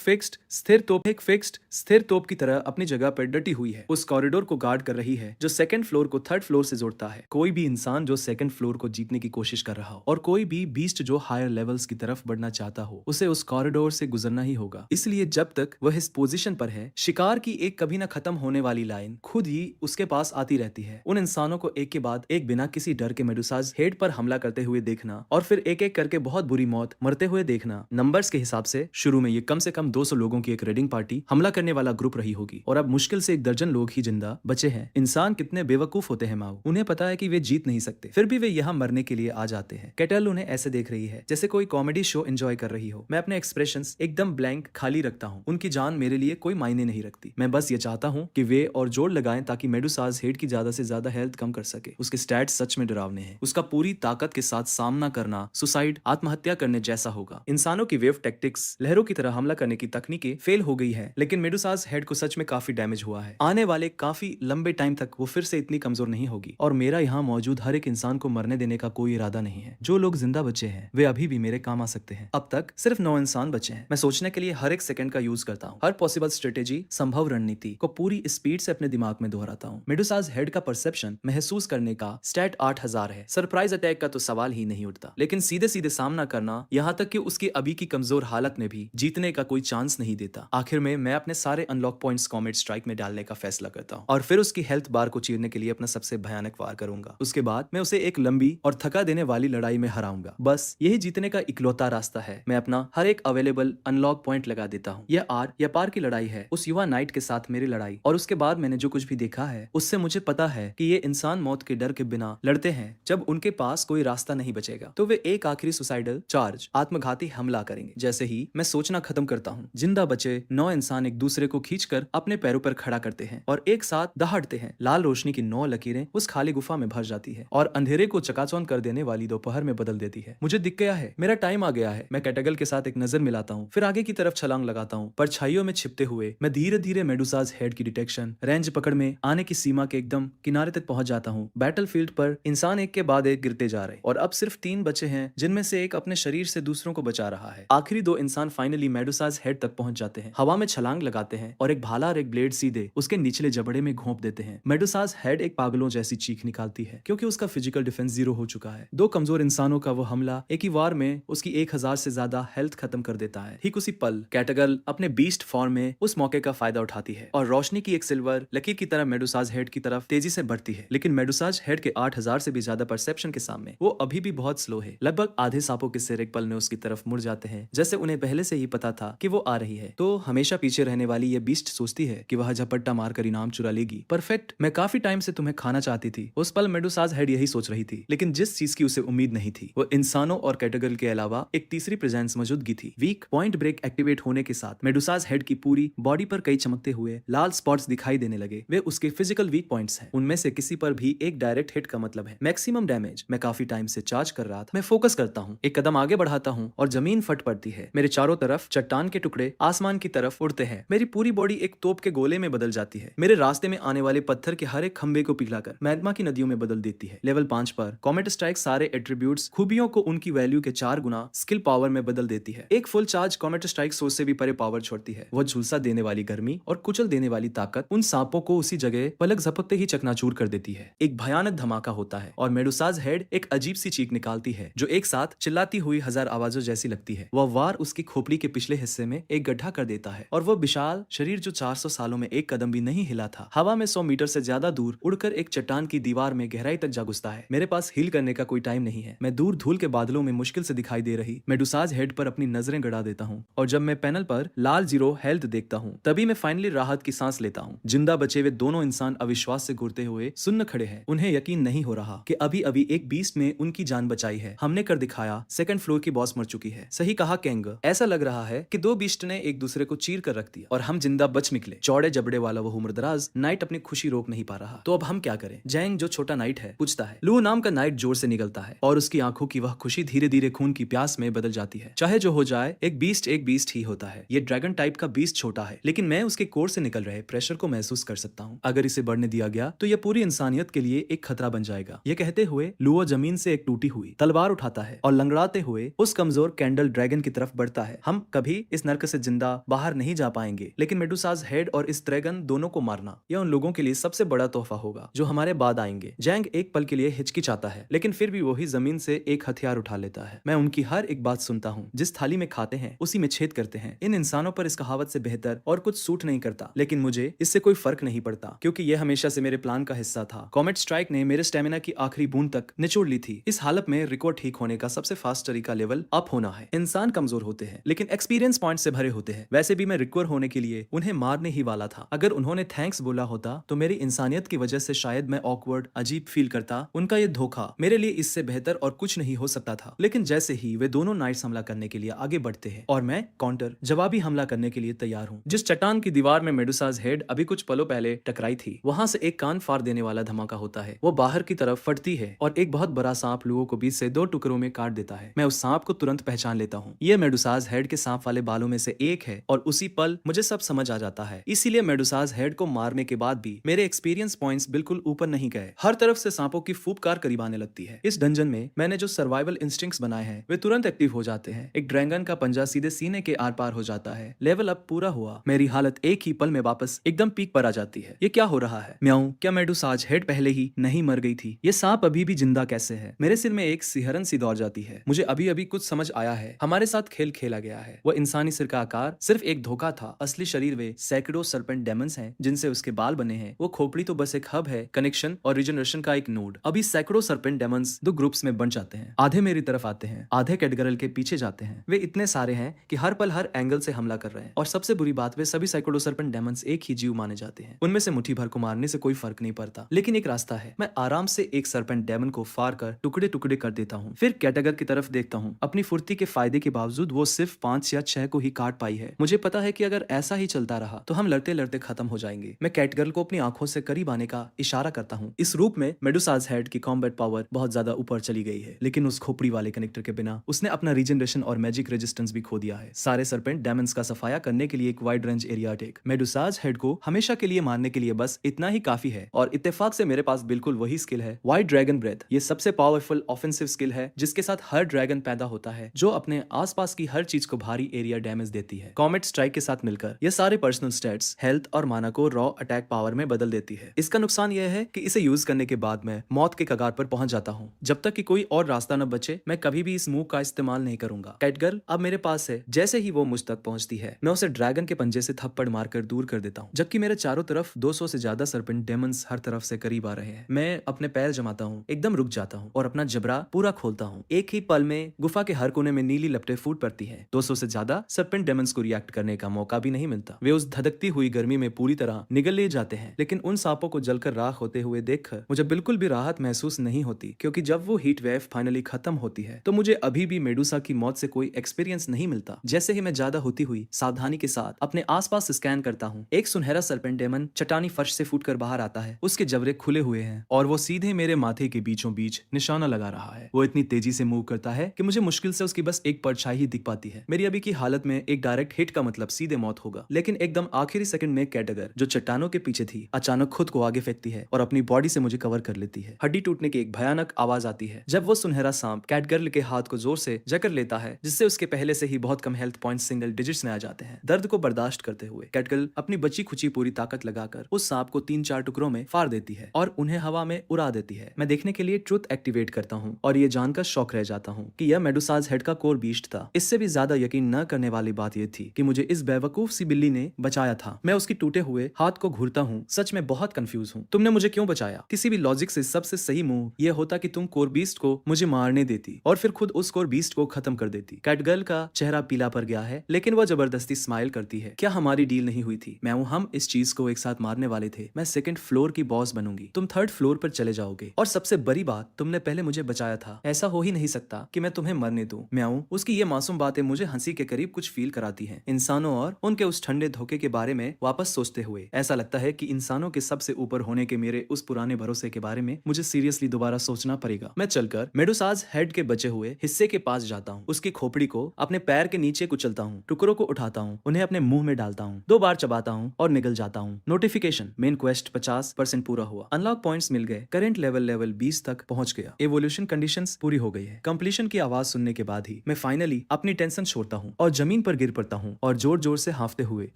फिक्स्ड स्थिर तोप की तरह अपनी जगह पर डटी हुई है। उस कॉरिडोर को गार्ड कर रही है जो सेकंड फ्लोर को थर्ड फ्लोर से जोड़ता है। कोई भी इंसान जो सेकंड फ्लोर को जीतने की कोशिश कर रहा हो और कोई भी बीस्ट जो हायर लेवल्स की तरफ बढ़ना चाहता हो उसे उस कॉरिडोर से गुजरना ही होगा। इसलिए जब तक वह इस पोजीशन पर है शिकार की एक कभी ना खत्म होने वाली लाइन खुद ही उसके पास आती रहती है। उन इंसानों को एक के बाद एक बिना किसी डर के मेडुसाज हेड पर हमला करते हुए देखना और फिर एक एक करके बहुत बुरी मौत मरते हुए देखना। नंबर्स के हिसाब से शुरू में ये कम से कम 200 लोगों की एक रेडिंग पार्टी हमला करने वाला ग्रुप रही होगी और अब मुश्किल से 1 दर्जन लोग ही जिंदा बचे हैं। इंसान कितने बेवकूफ होते हैं माओ, उन्हें पता है कि वे जीत नहीं सकते फिर भी वे यहाँ मरने के लिए आ जाते हैं। कैटल उन्हें ऐसे देख रही है जैसे कोई कॉमेडी शो एंजॉय कर रही हो। मैं अपने एक्सप्रेशंस एकदम ब्लैंक खाली रखता हूँ। उनकी जान मेरे लिए कोई मायने नहीं रखती। मैं बस ये चाहता हूँ कि वे और जोर लगाएं ताकि मेडुसाज हेड की ज्यादा से ज्यादा हेल्थ कम कर सके। उसके स्टैट्स सच में डरावने हैं। उसका पूरी ताकत के साथ सामना करना सुसाइड आत्महत्या करने जैसा होगा। इंसानों की वेव टैक्टिक्स लहरों की तरह हमला करने की तकनीकें फेल हो गई है लेकिन मेडुसाज हेड को सच में काफी डैमेज हुआ है। आने वाले काफी लंबे टाइम तक वो फिर से इतनी कमजोर नहीं होगी और मेरा यहाँ मौजूद हर एक इंसान को मरने देने का कोई इरादा नहीं है। जो लोग जिंदा बचे हैं वे अभी भी मेरे काम आ सकते हैं। अब तक सिर्फ 9 इंसान बचे हैं। मैं सोचने के लिए हर एक सेकंड का यूज करता हूँ। हर पॉसिबल स्ट्रेटेजी संभव रणनीति को पूरी स्पीड से अपने दिमाग में दोहराता हूँ। मेडुसाज हेड का परसेप्शन महसूस करने का स्टैट 8000 है। सरप्राइज अटैक का तो सवाल ही नहीं उठता लेकिन सीधे सीधे सामना करना यहाँ तक कि उसकी अभी की कमजोर हालत में भी जीतने का कोई चांस नहीं देता। आखिर में मैं अपने सारे अनलॉक पॉइंट्स कॉमेट स्ट्राइक में डालने का फैसला करता हूँ और फिर उसकी हेल्थ बार को चीरने के लिए अपना सबसे भयानक वार करूंगा। उसके बाद मैं उसे एक लंबी और थका देने वाली लड़ाई में हराऊंगा। बस यही जीतने का इकलौता रास्ता है। मैं अपना हर एक अवेलेबल अनलॉक पॉइंट लगा देता हूँ। यह आर या पार की लड़ाई है, उस युवा नाइट के साथ मेरी लड़ाई। और उसके बाद मैंने जो कुछ भी देखा है उससे मुझे पता है कि ये इंसान मौत के डर के बिना लड़ते हैं। जब उनके पास कोई रास्ता नहीं बचेगा तो वे एक आखिरी सुसाइडल चार्ज आत्मघाती हमला करेंगे। जैसे ही मैं सोचना खत्म करता हूँ जिंदा बचे 9 इंसान एक दूसरे को खींचकर अपने पैरों पर खड़ा करते हैं और एक साथ दहाड़ते हैं। लाल रोशनी की 9 लकीरें उस खाली गुफा में भर जाती है और अंधेरे को चकाचौंध कर देने वाली दोपहर में बदल देती है। मुझे दिख गया है, मेरा टाइम आ गया है। मैं कैटगल के साथ एक नजर मिलाता हूँ फिर आगे की तरफ छलांग लगाता हूँ। परछाइयों में छिपते हुए मैं धीरे धीरे मेडुसाज हेड की डिटेक्शन रेंज पकड़ में आने की सीमा के एकदम किनारे तक पहुंच जाता हूँ। बैटलफील्ड पर इंसान एक के बाद एक गिरते जा रहे और अब सिर्फ 3 बचे हैं जिनमें से एक अपने शरीर से दूसरों को बचा रहा है। आखिरी 2 इंसान फाइनली मेडुसाज हेड तक पहुंच जाते हैं, हवा में छलांग लगाते हैं और एक भाला और एक ब्लेड सीधे उसके निचले जबड़े में घोंप देते हैं। मेडुसाज हेड एक पागलों जैसी चीख निकालती है क्योंकि उसका फिजिकल डिफेंस 0 हो चुका है। 2 कमजोर इंसानों का वो हमला एक ही वार में उसकी 1000 से ज्यादा हेल्थ खत्म कर देता है। ठीक उसी पल कैटगल अपने बीस्ट फॉर्म में उस मौके का फायदा उठाती है और रोशनी की एक सिल्वर लकीर की तरह मेडुसाज हेड की तरफ तेजी से बढ़ती है। लेकिन मेडुसाज हेड के 8000 से भी ज्यादा परसेप्शन के सामने वो अभी भी बहुत स्लो है। लगभग आधे सांपों के सिर एक पल में उसकी तरफ मुड़ जाते हैं जैसे उन्हें पहले से ही पता था कि वो आ रही है। तो हमेशा पीछे रहने वाली ये बीस्ट सोचती है कि वह झपट्टा मारकर इनाम चुरा लेगी। परफेक्ट, मैं काफी टाइम से तुम्हें खाना चाहती थी। उस पल मेडुसाज हेड यही सोच रही थी लेकिन जिस चीज की उसे उम्मीद नहीं थी वो इंसानों और कैटगल के अलावा एक तीसरी प्रेजेंस मौजूदगी थी। वीक पॉइंट ब्रेक एक्टिवेट होने के साथ मेडुसाज हेड की पूरी बॉडी पर कई चमकते हुए लाल स्पॉट्स दिखाई देने लगे। वे उसके फिजिकल वीक पॉइंट्स हैं। उनमें से किसी पर भी एक डायरेक्ट हिट का मतलब है मैक्सिमम डैमेज। मैं काफी टाइम से चार्ज कर रहा था। मैं फोकस करता हूँ, एक कदम आगे बढ़ाता हूँ और जमीन फट पड़ती है। मेरे चारों तरफ चट्टान के टुकड़े आसमान की तरफ उड़ते हैं। मेरी पूरी बॉडी एक तोप के गोले में बदल जाती है। मेरे रास्ते में आने वाले पत्थर के हर एक खंबे को पिघलाकर मैग्मा की नदियों में बदल देती है। लेवल 5 पर कॉमेट स्ट्राइक सारे एट्रीब्यूट्स खूबियों को उनकी वैल्यू के 4 गुना स्किल पावर में बदल देती है। एक फुल चार्ज कॉमेट स्ट्राइक सोच से भी परे पावर छोड़ती है। वह झुलसा देने वाली गर्मी और कुचल देने वाली ताकत उन सांपों को उसी जगह पलक झपकते ही चकनाचूर कर देती है। एक भयानक धमाका होता है और मेडुसाज हेड एक अजीब सी चीख निकालती है जो एक साथ चिल्लाती हुई 1000 आवाजों जैसी लगती है। वह वार उसकी खोपड़ी के पिछले हिस्से में एक गड्ढा कर देता है और वह विशाल शरीर जो 400 सालों में एक कदम भी नहीं हिला था हवा में 100 मीटर से ज्यादा दूर उड़कर एक चट्टान की दीवार में गहराई तक जा घुसता है। मेरे पास हील करने का कोई टाइम नहीं है। मैं दूर धूल के बादलों में मुश्किल से दिखाई दे रही मेडुसाज हेड पर अपनी नजरें गड़ा देता हूँ और जब मैं पैनल पर लाल 0 हेल्थ देखता हूँ तभी मैं फाइनली राहत की सांस लेता हूँ। जिंदा बचे हुए दोनों इंसान अविश्वास से घूरते हुए सुन्न खड़े हैं। उन्हें यकीन नहीं हो रहा कि अभी अभी एक बीस्ट में उनकी जान बचाई है। हमने कर दिखाया। सेकंड सेकंड फ्लोर की बॉस मर चुकी है। सही कहा केंग, ऐसा लग रहा है कि दो बीस्ट ने एक दूसरे को चीर कर रख दिया और हम जिंदा बच निकले। चौड़े जबड़े वाला वो उम्रदराज नाइट अपनी खुशी रोक नहीं पा रहा, तो अब हम क्या करें? जैंग जो छोटा नाइट है पूछता है। लू नाम का नाइट जोर से निकलता है और उसकी आंखों की वह खुशी धीरे धीरे खून की प्यास में बदल जाती है। चाहे जो हो जाए, एक बीस्ट ही होता है। ये ड्रैगन टाइप का बीस्ट छोटा है, लेकिन मैं उसके कोर से निकल रहे प्रेशर को महसूस कर सकता हूँ। अगर इसे बढ़ने दिया गया तो यह पूरी इंसानियत के लिए एक खतरा बन जाएगा। ये कहते हुए लुओ जमीन से एक टूटी हुई तलवार उठाता है और लंगड़ाते हुए उस कमजोर कैंडल ड्रैगन की तरफ बढ़ता है। हम कभी इस नर्क से जिंदा बाहर नहीं जा पाएंगे, लेकिन मेडुसाज हेड और इस ड्रैगन दोनों को मारना यह उन लोगों के लिए सबसे बड़ा तोहफा होगा जो हमारे बाद आएंगे। जैंग एक पल के लिए हिचकिचाता है, लेकिन फिर भी वही जमीन से एक हथियार उठा लेता है। मैं उनकी हर एक बात सुनता हूँ। जिस थाली में खाते हैं उसी में छेद करते हैं। इन इंसानों पर इस कहावत से बेहतर और कुछ सूट नहीं करता, लेकिन मुझे इससे कोई फर्क नहीं पड़ता क्योंकि यह हमेशा से मेरे प्लान का हिस्सा था। कॉमेट स्ट्राइक ने मेरे स्टेमिना की आखिरी बूंद तक निचोड़ ली थी। इस हालत में रिकॉर्ड ठीक होने का सबसे फास्ट तरीका लेवल अप होना है। इंसान कमजोर होते हैं लेकिन एक्सपीरियंस पॉइंट से भरे होते हैं। वैसे भी मैं रिकवर होने के लिए उन्हें मारने ही वाला था। अगर उन्होंने थैंक्स बोला होता तो मेरी इंसानियत की वजह से शायद मैं ऑकवर्ड अजीब फील करता। उनका ये धोखा मेरे लिए इससे बेहतर और कुछ नहीं हो सकता था। लेकिन जैसे ही वे दोनों नाइट्स हमला करने के लिए आगे बढ़ते हैं और मैं काउंटर जवाबी हमला करने के लिए तैयार हूँ। जिस चट्टान की दीवार में मेडुसाज हेड अभी कुछ पलों पहले टकराई थी, वहां से एक कान फाड़ देने वाला धमाका होता है। वो बाहर की तरफ फटती है और एक बहुत बड़ा सांप लोगों को बीच से दो टुकड़ों में काट देता है। मैं उस सांप को तुरंत पहचान लेता हूँ। ये मेडुसाज हेड के सांप वाले बालों में से एक है और उसी पल मुझे सब समझ आ जाता है। इसीलिए मेडुसाज हेड को मारने के बाद भी मेरे एक्सपीरियंस पॉइंट्स बिल्कुल ऊपर नहीं गए। हर तरफ से सांपों की फूफकार करीब आने लगती है। इस डंजन में मैंने जो सर्वाइवल इंस्टिंक्ट्स बनाए हैं वे तुरंत एक्टिव हो जाते हैं। एक ड्रैगन का पंजा सीधे सीने के आर पार हो जाता है। लेवल अप पूरा हुआ। मेरी हालत एक ही पल में वापस एकदम पीक पर आ जाती है। ये क्या हो रहा है? म्याऊं, क्या मेडुसाज हेड पहले ही नहीं मर गई थी? ये सांप अभी भी जिंदा कैसे है? मेरे सिर में एक सिहरन सी दौड़ जाती है। मुझे अभी अभी कुछ समझ आया है। हमारे साथ खेल खेला गया है। वह इंसानी सिर का आकार सिर्फ एक धोखा था। असली शरीर वे सैकड़ों सर्पेंट डेमन्स हैं जिनसे उसके बाल बने हैं। वो खोपड़ी तो बस एक हब है, कनेक्शन और रिजनरेशन का एक नोड। अभी सैकड़ों सर्पेंट डेमन्स दो ग्रुप्स में बन जाते हैं। आधे मेरी तरफ आते हैं, आधे कैटगरल के पीछे जाते हैं। वे इतने सारे हैं कि हर पल हर एंगल से हमला कर रहे हैं। और सबसे बुरी बात, वे सभी सैकड़ों सर्पेंट डेमन्स एक ही जीव माने जाते हैं। उनमें से मुट्ठी भर को मारने से कोई फर्क नहीं पड़ता, लेकिन एक रास्ता है। मैं आराम से एक सर्पेंट डेमन को फाड़ कर टुकड़े टुकड़े कर देता हूँ। फिर कैटगर की तरफ देखता हूँ। अपनी फुर्ती के फायदे के बावजूद वो सिर्फ 5 या 6 को ही काट पाई है। मुझे पता है कि अगर ऐसा ही चलता रहा तो हम लड़ते लड़ते खत्म हो जाएंगे। मैं कैटगर्ल को अपनी आंखों से करीब आने का इशारा करता हूँ। इस रूप में मेडुसाज हेड की कॉम्बैट पावर बहुत ज्यादा ऊपर चली गई है, लेकिन उस खोपड़ी वाले कनेक्टर के बिना उसने अपना रीजनरेशन और मैजिक रेजिस्टेंस भी खो दिया है। सारे सर्पेंट डेमन्स का सफाया करने के लिए एक wide range area take. Medusa's head को हमेशा के लिए मारने के लिए बस इतना ही काफी है। और इत्तेफाक से मेरे पास बिल्कुल वही स्किल है, वाइड ड्रैगन ब्रेथ। ये सबसे पावरफुल ऑफेंसिव स्किल है जिसके साथ हर ड्रैगन पैदा होता है जो अपने आसपास की हर चीज को भारी एरिया डैमेज देती है। कॉमेट स्ट्राइक के साथ मिलकर ये सारे पर्सनल स्टैट्स, हेल्थ और माना को रॉ अटैक पावर में बदल देती है। इसका नुकसान यह है कि इसे यूज करने के बाद मैं मौत के कगार पर पहुंच जाता हूँ। जब तक कि कोई और रास्ता न बचे मैं कभी भी इस मूव का इस्तेमाल नहीं करूंगा। कैटगर्ल अब मेरे पास है। जैसे ही वो मुझ तक पहुंचती है मैं उसे ड्रैगन के पंजे से थप्पड़ मारकर दूर कर देता हूँ, जबकि मेरे चारों तरफ 200 से ज्यादा सर्पेंट डेमन्स हर तरफ से करीब आ रहे हैं। मैं अपने पैर जमाता हूँ, एकदम रुक जाता हूँ और अपना जबरा पूरा खोलता हूँ। एक ही पल में गुफा के हर कोने में नीली लपटें फूट पड़ती है। 200 से ज्यादा सर्पेंट डेमन्स को रिएक्ट करने का मौका भी नहीं मिलता। वे उस धधकती हुई गर्मी में पूरी तरह निगल ले जाते हैं, लेकिन उन सांपों को जलकर राख होते हुए देखकर मुझे बिल्कुल भी राहत महसूस नहीं होती, क्योंकि जब वो हीट वेव फाइनली खत्म होती है तो मुझे अभी भी मेडुसा की मौत से कोई एक्सपीरियंस नहीं मिलता। जैसे ही मैं ज्यादा होती हुई सावधानी के साथ अपने आसपास स्कैन करता हूँ, एक सुनहरा सर्पेंट डेमन चट्टानी फर्श से फूटकर बाहर आता है। उसके जबड़े खुले हुए हैं और वो सीधे मेरे माथे के बीचों बीच निशाना लगा रहा है। वो इतनी तेजी से मूव करता है कि मुझे मुश्किल से उसकी बस एक परछाई ही दिख पाती है। मेरी अभी की हालत में एक डायरेक्ट हिट का मतलब सीधे मौत होगा, लेकिन एकदम आखिरी सेकंड में कैटगर जो चट्टानों के पीछे थी अचानक खुद को आगे फेंकती है और अपनी बॉडी से मुझे कवर कर लेती है। हड्डी टूटने की एक भयानक आवाज आती है जब वो सुनहरा सांप कैटगर्ल के हाथ को जोर से जकड़ लेता है, जिससे उसके पहले से ही बहुत कम हेल्थ पॉइंट सिंगल डिजिट्स में आ जाते हैं। दर्द को बर्दाश्त करते हुए कैटगर्ल अपनी बची खुची पूरी ताकत लगाकर उस सांप को 3-4 टुकड़ों में फाड़ देती है और उन्हें हवा में उड़ा देती है। मैं देखने के लिए ट्रुथ एक्टिवेट करता हूँ और ये जानकर शौक रह जाता हूँ कि यह मेडुसाज हेड का कोर बीस्ट था। इससे भी ज्यादा यकीन न करने वाली बात यह थी कि मुझे इस बेवकूफ सी बिल्ली ने बचाया था। मैं उसकी टूटे हुए हाथ को घूरता हूँ। सच में बहुत कंफ्यूज हूँ। तुमने मुझे क्यों बचाया? किसी भी लॉजिक से सबसे सही मूव यह होता कि तुम कोर बीस्ट को मुझे मारने देती और फिर खुद उस कोर बीस्ट को खत्म कर देती। कैटगर्ल का चेहरा पीला पड़ गया है, लेकिन वह जबरदस्ती स्माइल करती है। क्या हमारी डील नहीं हुई थी? मैं हम इस चीज को एक साथ मारने वाले थे। मैं 2nd फ्लोर की बॉस बनूंगी, तुम 3rd फ्लोर पर चले जाओगे। और सबसे बड़ी बात, तुमने पहले मुझे बचाया था। ऐसा हो ही नहीं सकता कि कि मैं तुम्हें मरने दूं। म्याऊं। उसकी ये मासूम बातें मुझे हंसी के करीब कुछ फील कराती हैं, इंसानों और उनके उस ठंडे धोखे के बारे में वापस सोचते हुए। ऐसा लगता है कि इंसानों के सबसे ऊपर होने के मेरे उस पुराने भरोसे के बारे में मुझे सीरियसली दोबारा सोचना पड़ेगा। मैं चलकर मेडुसाज हेड के बचे हुए हिस्से के पास जाता हूँ, उसकी खोपड़ी को अपने पैर के नीचे कुचलता हूँ, टुकड़ों को उठाता हूँ, उन्हें अपने मुंह में डालता हूँ, 2 बार चबाता हूँ और निकल जाता हूँ। नोटिफिकेशन, मेन क्वेस्ट 50% पूरा हुआ, अनलॉक पॉइंट्स मिल गए, करेंट लेवल 20 तक पहुंच गया, एवोल्यूशन कंडीशंस पूरी हो गई है। कंप्लीशन की आवाज सुनने के बाद ही मैं फाइनली अपनी टेंशन छोड़ता हूँ और जमीन पर गिर पड़ता हूँ और जोर जोर से हांफते हुए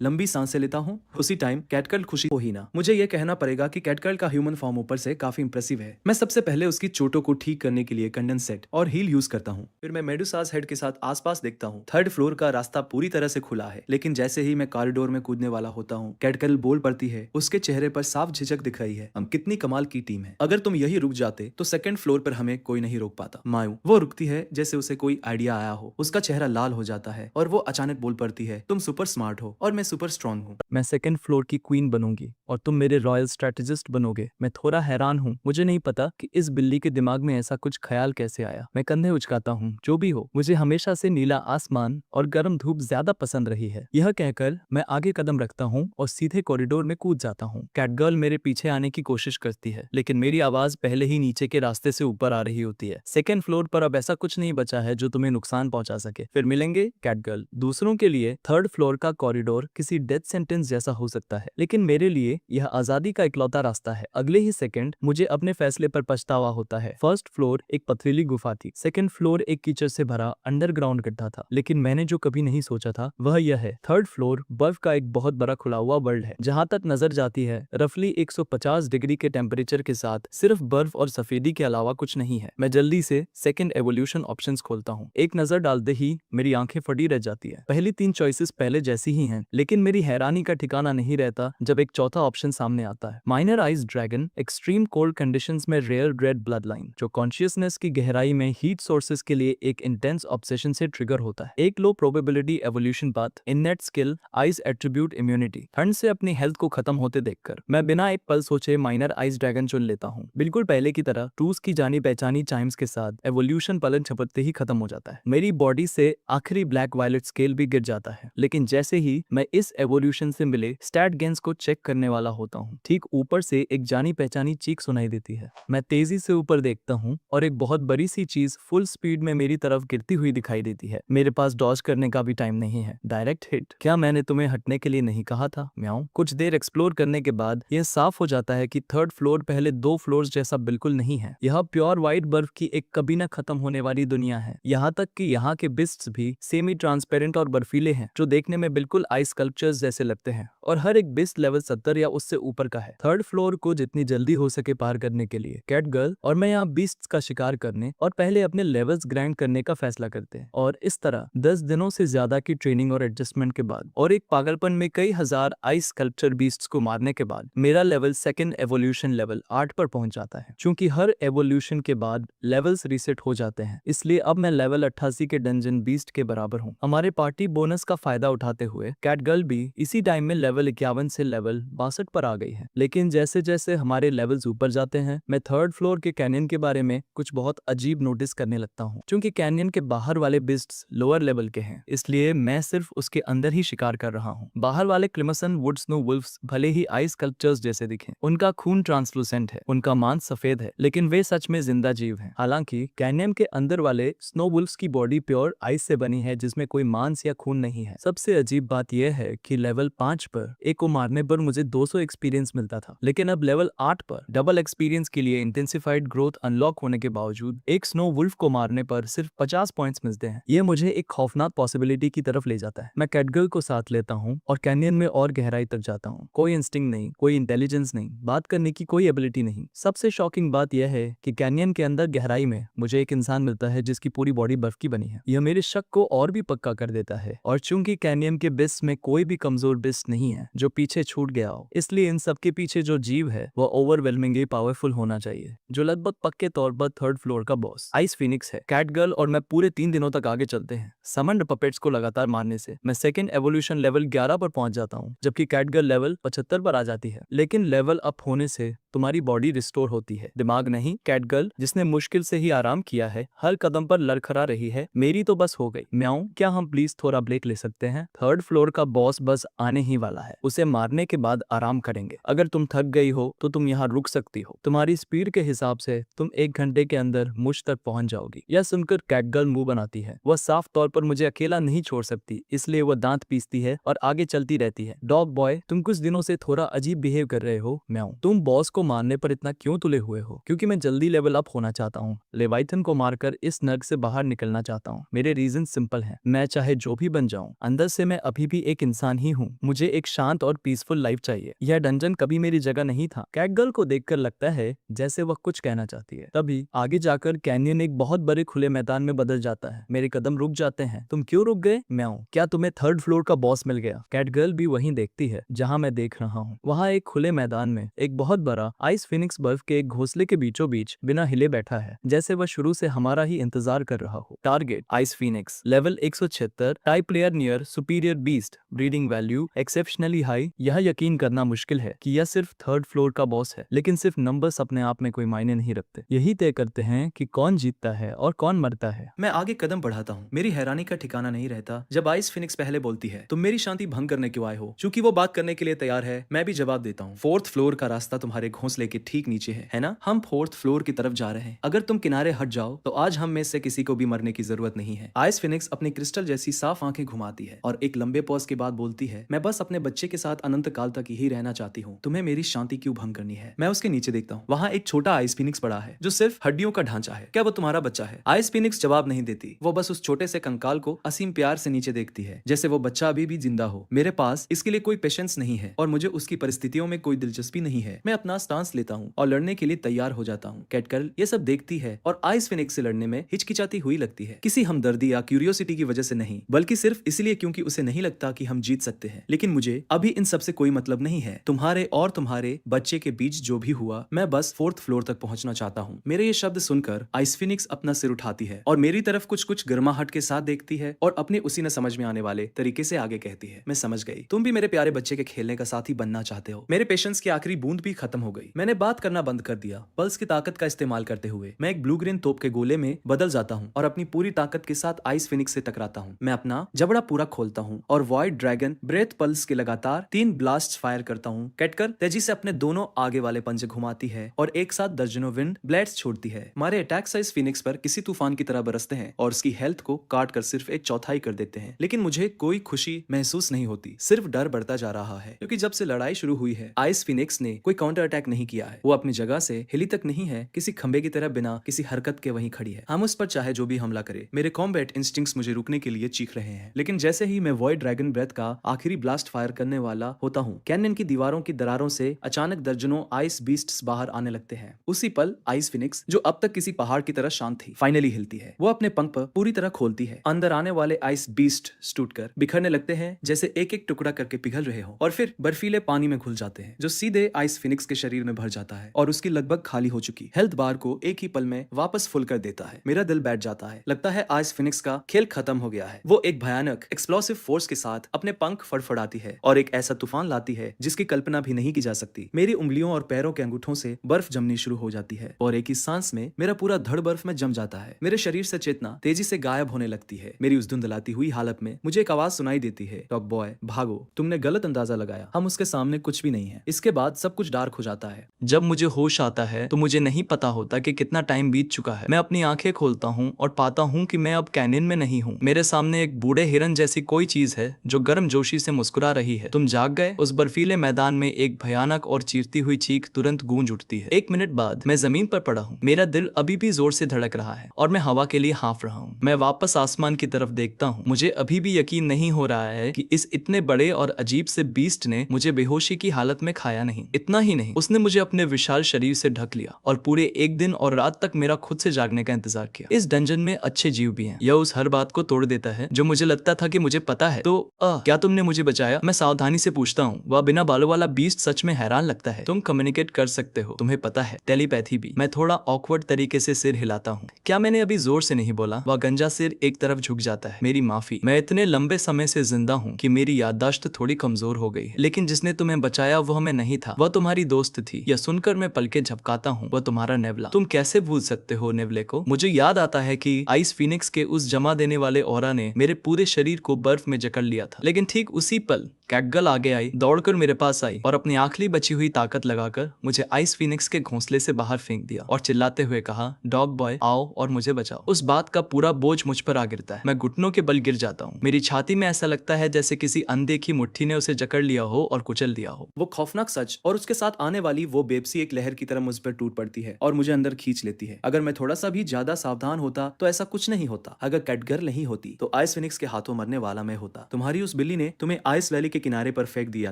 लंबी सांसें लेता हूँ। उसी टाइम कैटकर्ल खुशी हो ही ना। मुझे यह कहना पड़ेगा कि कैटकर्ल का ह्यूमन फॉर्म ऊपर से काफी इंप्रेसिव है। मैं सबसे पहले उसकी चोटों को ठीक करने के लिए कंडेंसेट और हील यूज करता हूँ। फिर मैं मेडुसाज हेड के साथ आसपास देखता हूँ। 3rd फ्लोर का रास्ता पूरी तरह से खुला है, लेकिन जैसे ही मैं कॉरिडोर में कूदने वाला होता हूँ, कैटकर्ल बोल पड़ती है। उसके चेहरे पर साफ झिझक दिख रही है। हम कितनी कमाल की टीम है। अगर तुम यही रुक जाते तो 2nd फ्लोर पर हमें कोई नहीं रोक पाता। मायू। वो रुकती है जैसे उसे कोई आइडिया आया हो। उसका चेहरा लाल हो जाता है और वो अचानक बोल पड़ती है, तुम सुपर स्मार्ट हो और मैं सुपर स्ट्रांग हूँ। मैं 2nd फ्लोर की क्वीन बनूंगी और तुम मेरे रॉयल स्ट्रेटेजिस्ट बनोगे। मैं थोड़ा हैरान हूँ, मुझे नहीं पता कि इस बिल्ली के दिमाग में ऐसा कुछ ख्याल कैसे आया। मैं कंधे उचकाता हूँ। जो भी हो, मुझे हमेशा से नीला आसमान और गर्म धूप ज्यादा पसंद रही है। यह कहकर मैं आगे कदम रखता हूँ और सीधे कॉरिडोर में कूद जाता हूँ। कैटगर्ल मेरे पीछे आने की कोशिश करती है, लेकिन मेरी आवाज पहले ही नीचे के रास्ते से ऊपर आ रही होती है। 2nd फ्लोर पर अब ऐसा कुछ नहीं बचा है जो तुम्हें नुकसान पहुंचा सके। फिर मिलेंगे कैटगर्ल। दूसरों के लिए 3rd फ्लोर का कॉरिडोर किसी डेथ सेंटेंस जैसा हो सकता है, लेकिन मेरे लिए यह आजादी का इकलौता रास्ता है। अगले ही सेकंड मुझे अपने फैसले पर पछतावा होता है। 1st फ्लोर एक पथरीली गुफा थी, 2nd फ्लोर एक कीचड़ से भरा अंडरग्राउंड गड्ढा था, लेकिन मैंने जो कभी नहीं सोचा था वह यह है 3rd फ्लोर बर्फ का एक बहुत बड़ा खुला हुआ वर्ल्ड है। जहां तक नजर जाती है, रफली 150 डिग्री के टेम्परेचर के साथ सिर्फ बर्फ और सफेदी के अलावा कुछ नहीं है। मैं जल्दी से 2nd एवोल्यूशन ऑप्शंस खोलता हूँ। एक नजर डालते ही मेरी आंखें फटी रह जाती है। पहली 3 चॉइसेस पहले जैसी ही हैं, लेकिन मेरी हैरानी का ठिकाना नहीं रहता जब एक चौथा ऑप्शन सामने आता है। Minor eyes dragon, extreme cold conditions में रेयर रेड ब्लड लाइन, जो कॉन्शियसनेस की गहराई में हीट सोर्सेस के लिए एक इंटेंस ऑब्सेशन से ट्रिगर होता है। एक लो probability evolution path, innate skill, eyes attribute immunity. ठंड से अपनी हेल्थ को खत्म होते देखकर मैं बिना एक पल सोचे माइनर आइज ड्रैगन चुन लेता हूँ। बिल्कुल पहले की तरह टूस की जानी पहचानी चाइम्स के साथ एवोल्यूशन पलन झपकते ही खत्म हो जाता है। मेरी बॉडी से आखिरी ब्लैक वायलेट स्केल भी गिर जाता है, लेकिन जैसे ही मैं इस एवोल्यूशन से मिले स्टैट गेन्स को चेक करने वाला होता हूँ, ठीक ऊपर से एक जानी पहचानी चीख सुनाई देती है। मैं तेजी से ऊपर देखता हूँ और एक बहुत बड़ी सी चीज फुल स्पीड में मेरी तरफ गिरती हुई दिखाई देती है। मेरे पास डॉज करने का भी टाइम नहीं है। Direct hit. क्या मैंने तुम्हें हटने के लिए नहीं कहा था? म्याऊं। कुछ देर एक्सप्लोर करने के बाद यह साफ हो जाता है कि 3rd फ्लोर पहले 2 फ्लोर्स जैसा बिल्कुल नहीं है। यह प्योर व्हाइट बर्फ की एक कभी न खत्म होने वाली दुनिया है। यहाँ तक कि यहाँ के बिस्ट्स भी सेमी ट्रांसपेरेंट और बर्फीले हैं, जो देखने में बिल्कुल आइस स्कल्पचर्स जैसे लगते हैं, और हर एक बिस्ट लेवल 70 या उससे ऊपर का है। 3rd फ्लोर को जितनी जल्दी हो सके पार करने के लिए कैट गर्ल और मैं यहाँ बीस्ट्स का शिकार करने और पहले अपने लेवल्स ग्राइंड करने का फैसला करते हैं। और इस तरह 10 दिनों से ज्यादा की ट्रेनिंग और एडजस्टमेंट के बाद और एक पागलपन में कई हजार आइस स्कल्पचर बीस्ट्स को मारने के बाद मेरा लेवल 2nd एवोल्यूशन लेवल 8 पर पहुंच जाता है। चूंकि हर एवोल्यूशन के बाद लेवल्स रीसेट हो जाते हैं, इसलिए अब मैं लेवल 88 के डंजन बीस्ट के बराबर हूँ। हमारे पार्टी बोनस का फायदा उठाते हुए कैटगर्ल भी इसी टाइम में लेवल 51 से लेवल 62 पर आ गई है। लेकिन जैसे जैसे हमारे लेवल्स ऊपर जाते हैं, मैं 3rd फ्लोर के कैनियन के बारे में कुछ बहुत अजीब नोटिस करने लगता हूँ। क्योंकि कैनियन के बाहर वाले बिस्ट्स लोअर लेवल के हैं, इसलिए मैं सिर्फ उसके अंदर ही शिकार कर रहा हूँ। बाहर वाले क्रिमसन वुड स्नो वुल्फ्स भले ही आइस स्कल्पचर्स जैसे दिखें, उनका खून ट्रांसलूसेंट है, उनका मांस सफेद है, लेकिन वे सच में जिंदा जीव हैं। हालांकि कैनियन के अंदर वाले स्नो वुल्फ्स की बॉडी प्योर आइस से बनी है, जिसमें कोई मांस या खून नहीं है। सबसे अजीब बात यह है कि लेवल 5 पर एक को मारने पर मुझे 200 एक्सपीरियंस मिलता था, लेकिन अब लेवल 8 पर डबल एक्सपीरियंस के लिए इंटेंसिफाइड ग्रोथ अनलॉक होने के बावजूद एक स्नो वुल्फ को मारने पर सिर्फ 50 पॉइंट्स मिलते हैं। यह मुझे एक खौफनाक पॉसिबिलिटी की तरफ ले जाता है। मैं कैटगर्ल को साथ लेता हूँ और कैनियन में और गहराई तक जाता हूँ। कोई इंस्टिंक्ट नहीं, कोई इंटेलिजेंस नहीं, बात करने की कोई एबिलिटी नहीं। सबसे शॉकिंग बात यह है कि कैनियन के अंदर गहराई में मुझे एक इंसान मिलता है जिसकी पूरी बॉडी बर्फ की बनी है। यह मेरे शक को और भी पक्का कर देता है, और चूंकि कैनियन के बिस्ट में कोई भी कमजोर बिस्ट नहीं है जो पीछे छूट गया हो। इसलिए इन सब के पीछे जो जीव है वो ओवरवेलमिंगली पावरफुल होना चाहिए, जो लगभग पक्के तौर पर थर्ड फ्लोर का बॉस आइस फिनिक्स है। कैट गर्ल और मैं पूरे 3 दिनों तक आगे चलते हैं। समंड पपेट्स को लगातार मारने से मैं सेकंड एवोल्यूशन लेवल 11 पर पहुंच जाता हूं, जबकि कैट गर्ल लेवल 75 पर आ जाती है। लेकिन लेवल अप होने से तुम्हारी बॉडी रिस्टोर होती है, दिमाग नहीं। कैट गर्ल जिसने मुश्किल से ही आराम किया है हर कदम पर लड़खड़ा रही है, मेरी तो बस हो गई। म्याऊं, क्या हम प्लीज थोड़ा ब्रेक ले सकते हैं? थर्ड फ्लोर का बॉस बस आने ही वाला है, उसे मारने के बाद आराम करेंगे। अगर तुम थक गई हो तो तुम यहाँ रुक सकती हो, तुम्हारी स्पीड के हिसाब से तुम 1 घंटे के अंदर मुझ तक पहुंच जाओगी। यह सुनकर कैट गर्ल मुंह बनाती है। वह साफ तौर पर मुझे अकेला नहीं छोड़ सकती, इसलिए वह दांत पीसती है और आगे चलती रहती है। डॉग बॉय, तुम कुछ दिनों से थोड़ा अजीब बिहेव कर रहे हो। म्याऊं, तुम बॉस को मारने पर इतना क्यों तुले हुए हो? क्योंकि मैं जल्दी लेवल अप होना चाहता हूँ। लेवाइथन को मारकर इस नर्क से बाहर निकलना चाहता हूँ। मेरे रीजन सिंपल हैं, मैं चाहे जो भी बन जाऊं, अंदर से मैं अभी भी एक इंसान ही हूँ। मुझे एक शांत और पीसफुल लाइफ चाहिए। यह डंजन कभी मेरी जगह नहीं था। कैट गर्ल को देखकर लगता है जैसे वह कुछ कहना चाहती है, तभी आगे जाकर कैनियन एक बहुत बड़े खुले मैदान में बदल जाता है। मेरे कदम रुक जाते हैं। तुम क्यों रुक गए? म्याऊं, क्या तुम्हें थर्ड फ्लोर का बॉस मिल गया? कैट गर्ल भी वहीं देखती है जहां मैं देख रहा हूँ। वहां एक खुले मैदान में एक बहुत बड़ा आइस फिनिक्स बर्फ के एक घोंसले के बीचों बीच बिना हिले बैठा है, जैसे वह शुरू से हमारा ही इंतजार कर रहा हो। Target ice Phoenix, level 176, type player near superior beast, breeding value exceptionally high. यह यकीन करना मुश्किल है कि यह सिर्फ थर्ड फ्लोर का बॉस है, लेकिन सिर्फ नंबर्स अपने आप में कोई मायने नहीं रखते। यही तय करते हैं कि कौन जीतता है और कौन मरता है। मैं आगे कदम बढ़ाता हूँ। मेरी हैरानी का ठिकाना नहीं रहता जब आइस फिनिक्स पहले बोलती है, तुम मेरी शांति भंग करने क्यों आए हो? चूंकि वो बात करने के लिए तैयार है, मैं भी जवाब देता हूँ। 4th फ्लोर का रास्ता तुम्हारे घोंसले के ठीक नीचे है ना? हम 4th फ्लोर की तरफ जा रहे हैं। अगर तुम किनारे हट जाओ तो आज हम में से किसी को भी मरने की जरूरत नहीं है। आइस फिनिक्स अपनी क्रिस्टल जैसी साफ आंखें घुमाती है और एक लंबे पॉज के बाद बोलती है, मैं बस अपने बच्चे के साथ अनंत काल तक यही रहना चाहती हूँ। तुम्हें मेरी शांति क्यों भंग करनी है? मैं उसके नीचे देखता हूँ। वहाँ एक छोटा आइस फिनिक्स पड़ा है जो सिर्फ हड्डियों का ढांचा है। क्या वो तुम्हारा बच्चा है? आइस फिनिक्स जवाब नहीं देती। वो बस उस छोटे से कंकाल को असीम प्यार से नीचे देखती है, जैसे वो बच्चा अभी भी जिंदा हो। मेरे पास इसके लिए कोई पेशेंस नहीं है और मुझे उसकी परिस्थितियों में कोई दिलचस्पी नहीं है। मैं अपना स्टांस लेता हूँ और लड़ने के लिए तैयार हो जाता हूँ। कैट गर्ल ये सब देखती है और आइस फिनिक्स से लड़ने में हिचकिचाती हुई लगती है, किसी हमदर्दी या क्यूरियोसिटी की वजह से नहीं, बल्कि सिर्फ इसलिए क्योंकि उसे नहीं लगता कि हम जीत सकते हैं। लेकिन मुझे अभी इन सब से कोई मतलब नहीं है। तुम्हारे और तुम्हारे बच्चे के बीच जो भी हुआ, मैं बस 4th फ्लोर तक पहुंचना चाहता हूँ। मेरे ये शब्द सुनकर आइस फिनिक्स अपना सिर उठाती है और मेरी तरफ कुछ कुछ गर्माहट के साथ देखती है और अपने उसी न समझ में आने वाले तरीके से आगे कहती है, मैं समझ गई। तुम भी मेरे प्यारे बच्चे के खेलने का साथी बनना चाहते हो। मेरे पेशेंस की आखिरी बूंद भी खत्म हो गई। मैंने बात करना बंद कर दिया। पल्स की ताकत का इस्तेमाल करते हुए मैं एक ब्लू ग्रीन तोप के गोले में बदल जाता हूँ और अपनी पूरी ताकत के साथ आइस फिनिक्स से टकराता हूँ। मैं अपना जबड़ा पूरा खोलता हूँ और वॉइड ड्रैगन ब्रेथ पल्स के लगातार 3 ब्लास्ट फायर करता हूँ। कैटकर तेजी से अपने दोनों आगे वाले पंजे घुमाती है और एक साथ दर्जनों विंड ब्लेड्स छोड़ती है। हमारे अटैक साइज फिनिक्स पर किसी तूफान की तरह बरसते हैं और उसकी हेल्थ को काट कर सिर्फ 1/4 कर देते हैं। लेकिन मुझे कोई खुशी महसूस नहीं होती, सिर्फ डर बढ़ता जा रहा है, क्योंकि जब से लड़ाई शुरू हुई है आइस फिनिक्स ने कोई काउंटर अटैक नहीं किया है। वो अपनी जगह से हिली तक नहीं है, किसी खंबे की तरह बिना किसी हरकत के वहीं खड़ी है। हम उस पर चाहे जो भी हमला करे। मेरे कॉम्बैट इंस्टिंक्ट्स मुझे रुकने के लिए चीख रहे हैं, लेकिन जैसे ही मैं वॉइड ड्रैगन ब्रेथ का आखिरी ब्लास्ट फायर करने वाला होता हूँ, कैनियन की दीवारों की दरारों से अचानक दर्जनों आइस बीस्ट्स बाहर आने लगते हैं। उसी पल आइस फिनिक्स, जो अब तक किसी पहाड़ की तरह शांत थी, फाइनली हिलती है। वो अपने पंख पर पूरी तरह खोलती है। अंदर आने वाले आइस बीस्ट टूटकर बिखरने लगते हैं, जैसे एक एक टुकड़ा करके पिघल रहे हो और फिर बर्फीले पानी में घुल जाते हैं, जो सीधे आइस फिनिक्स के शरीर में भर जाता है और उसकी लगभग खाली हो चुकी हेल्थ बार को एक ही पल में वापस फुल कर देता है। मेरा दिल बैठ जाता है। लगता है आइस फिनिक्स का खेल खत्म हो गया है। वो एक भयानक एक्सप्लोसिव फोर्स के साथ अपने पंख फड़फड़ाती है और एक ऐसा तूफान लाती है जिसकी कल्पना भी नहीं की जा सकती। मेरी उंगलियों और पैरों के अंगूठों से बर्फ जमनी शुरू हो जाती है और एक ही सांस में मेरा पूरा धड़ बर्फ में जम जाता है। मेरे शरीर से चेतना तेजी से गायब होने लगती है। मेरी उस धुंधलाती हुई हालत में मुझे एक आवाज सुनाई देती है, डॉग बॉय भागो, तुमने गलत अंदाजा लगाया, हम उसके सामने कुछ भी नहीं है। इसके बाद सब कुछ डार्क हो जाता है। जब मुझे होश आता है तो मुझे नहीं पता होता कि कितना टाइम बीत चुका है। मैं अपनी आंखें खोलता हूँ और पाता हूँ कि मैं अब कैनियन में नहीं हूँ। मेरे सामने एक बूढ़े हिरन जैसी कोई चीज है जो गर्म जोशी से मुस्कुरा रही है। तुम जाग गए? उस बर्फीले मैदान में एक भयानक और चीरती हुई चीख तुरंत गूंज उठती है। 1 मिनट बाद मैं जमीन पर पड़ा हूँ। मेरा दिल अभी भी जोर से धड़क रहा है और मैं हवा के लिए हाँफ रहा हूँ। मैं वापस आसमान की तरफ देखता हूँ। मुझे अभी भी यकीन नहीं हो रहा है कि इस इतने बड़े और अजीब से बीस्ट ने मुझे बेहोशी की हालत में खाया नहीं। इतना ही नहीं, उसने मुझे अपने विशाल शरीर से ढक लिया और पूरे 1 दिन और रात तक मेरा खुद से जागने का इंतजार किया। इस डंजन में अच्छे जीव भी हैं। यह उस हर बात को तोड़ देता है जो मुझे लगता था कि मुझे पता है। तो क्या तुमने मुझे बचाया? मैं सावधानी से पूछता हूँ, वह बिना बालों वाला बीस्ट सच में हैरान लगता है। तुम कम्युनिकेट कर सकते हो, तुम्हें पता है, टेलीपैथी भी। मैं थोड़ा ऑकवर्ड तरीके से सिर हिलाता हूँ। क्या मैंने अभी जोर से नहीं बोला? वह गंजा सिर एक तरफ झुक जाता है। मेरी माफी, मैं इतने लंबे समय से जिंदा हूँ कि मेरी याददाश्त थोड़ी कमजोर हो गई है। लेकिन जिसने तुम्हें बचाया वह मैं नहीं था, वह तुम्हारी दोस्त थी। यह सुनकर मैं पलके झपकाता हूँ। वह तुम्हारा नेवला। तुम कैसे भूल सकते हो नेवले को? मुझे याद आता है कि आइस फिनिक्स के उस जमा देने वाले ऑरा ने मेरे पूरे शरीर को बर्फ में जकड़ लिया था। लेकिन ठीक उसी पल कैटगर्ल आगे आई, दौड़कर मेरे पास आई और अपनी आखिरी बची हुई ताकत लगाकर मुझे आइस फिनिक्स के घोंसले से बाहर फेंक दिया और चिल्लाते हुए कहा, डॉग बॉय आओ और मुझे बचाओ। उस बात का पूरा बोझ मुझ पर आ गिरता है। मैं घुटनों के बल गिर जाता हूँ। मेरी छाती में ऐसा लगता है जैसे किसी अनदेखी मुट्ठी ने उसे जकड़ लिया हो और कुचल दिया हो। वो खौफनाक सच और उसके साथ आने वाली वो बेबसी एक लहर की तरह मुझ पर टूट पड़ती है और मुझे अंदर खींच लेती है। अगर मैं थोड़ा सा भी ज्यादा सावधान होता तो ऐसा कुछ नहीं होता। अगर कैटगर्ल नहीं होती तो आइस फिनिक्स के हाथों मरने वाला मैं होता। तुम्हारी उस बिल्ली ने तुम्हें आइस वैली के किनारे पर फेंक दिया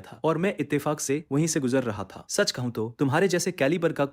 था और मैं इत्तेफाक से वहीं से गुजर रहा था। सच कहूं तो तुम्हारे जैसे कैलिबर का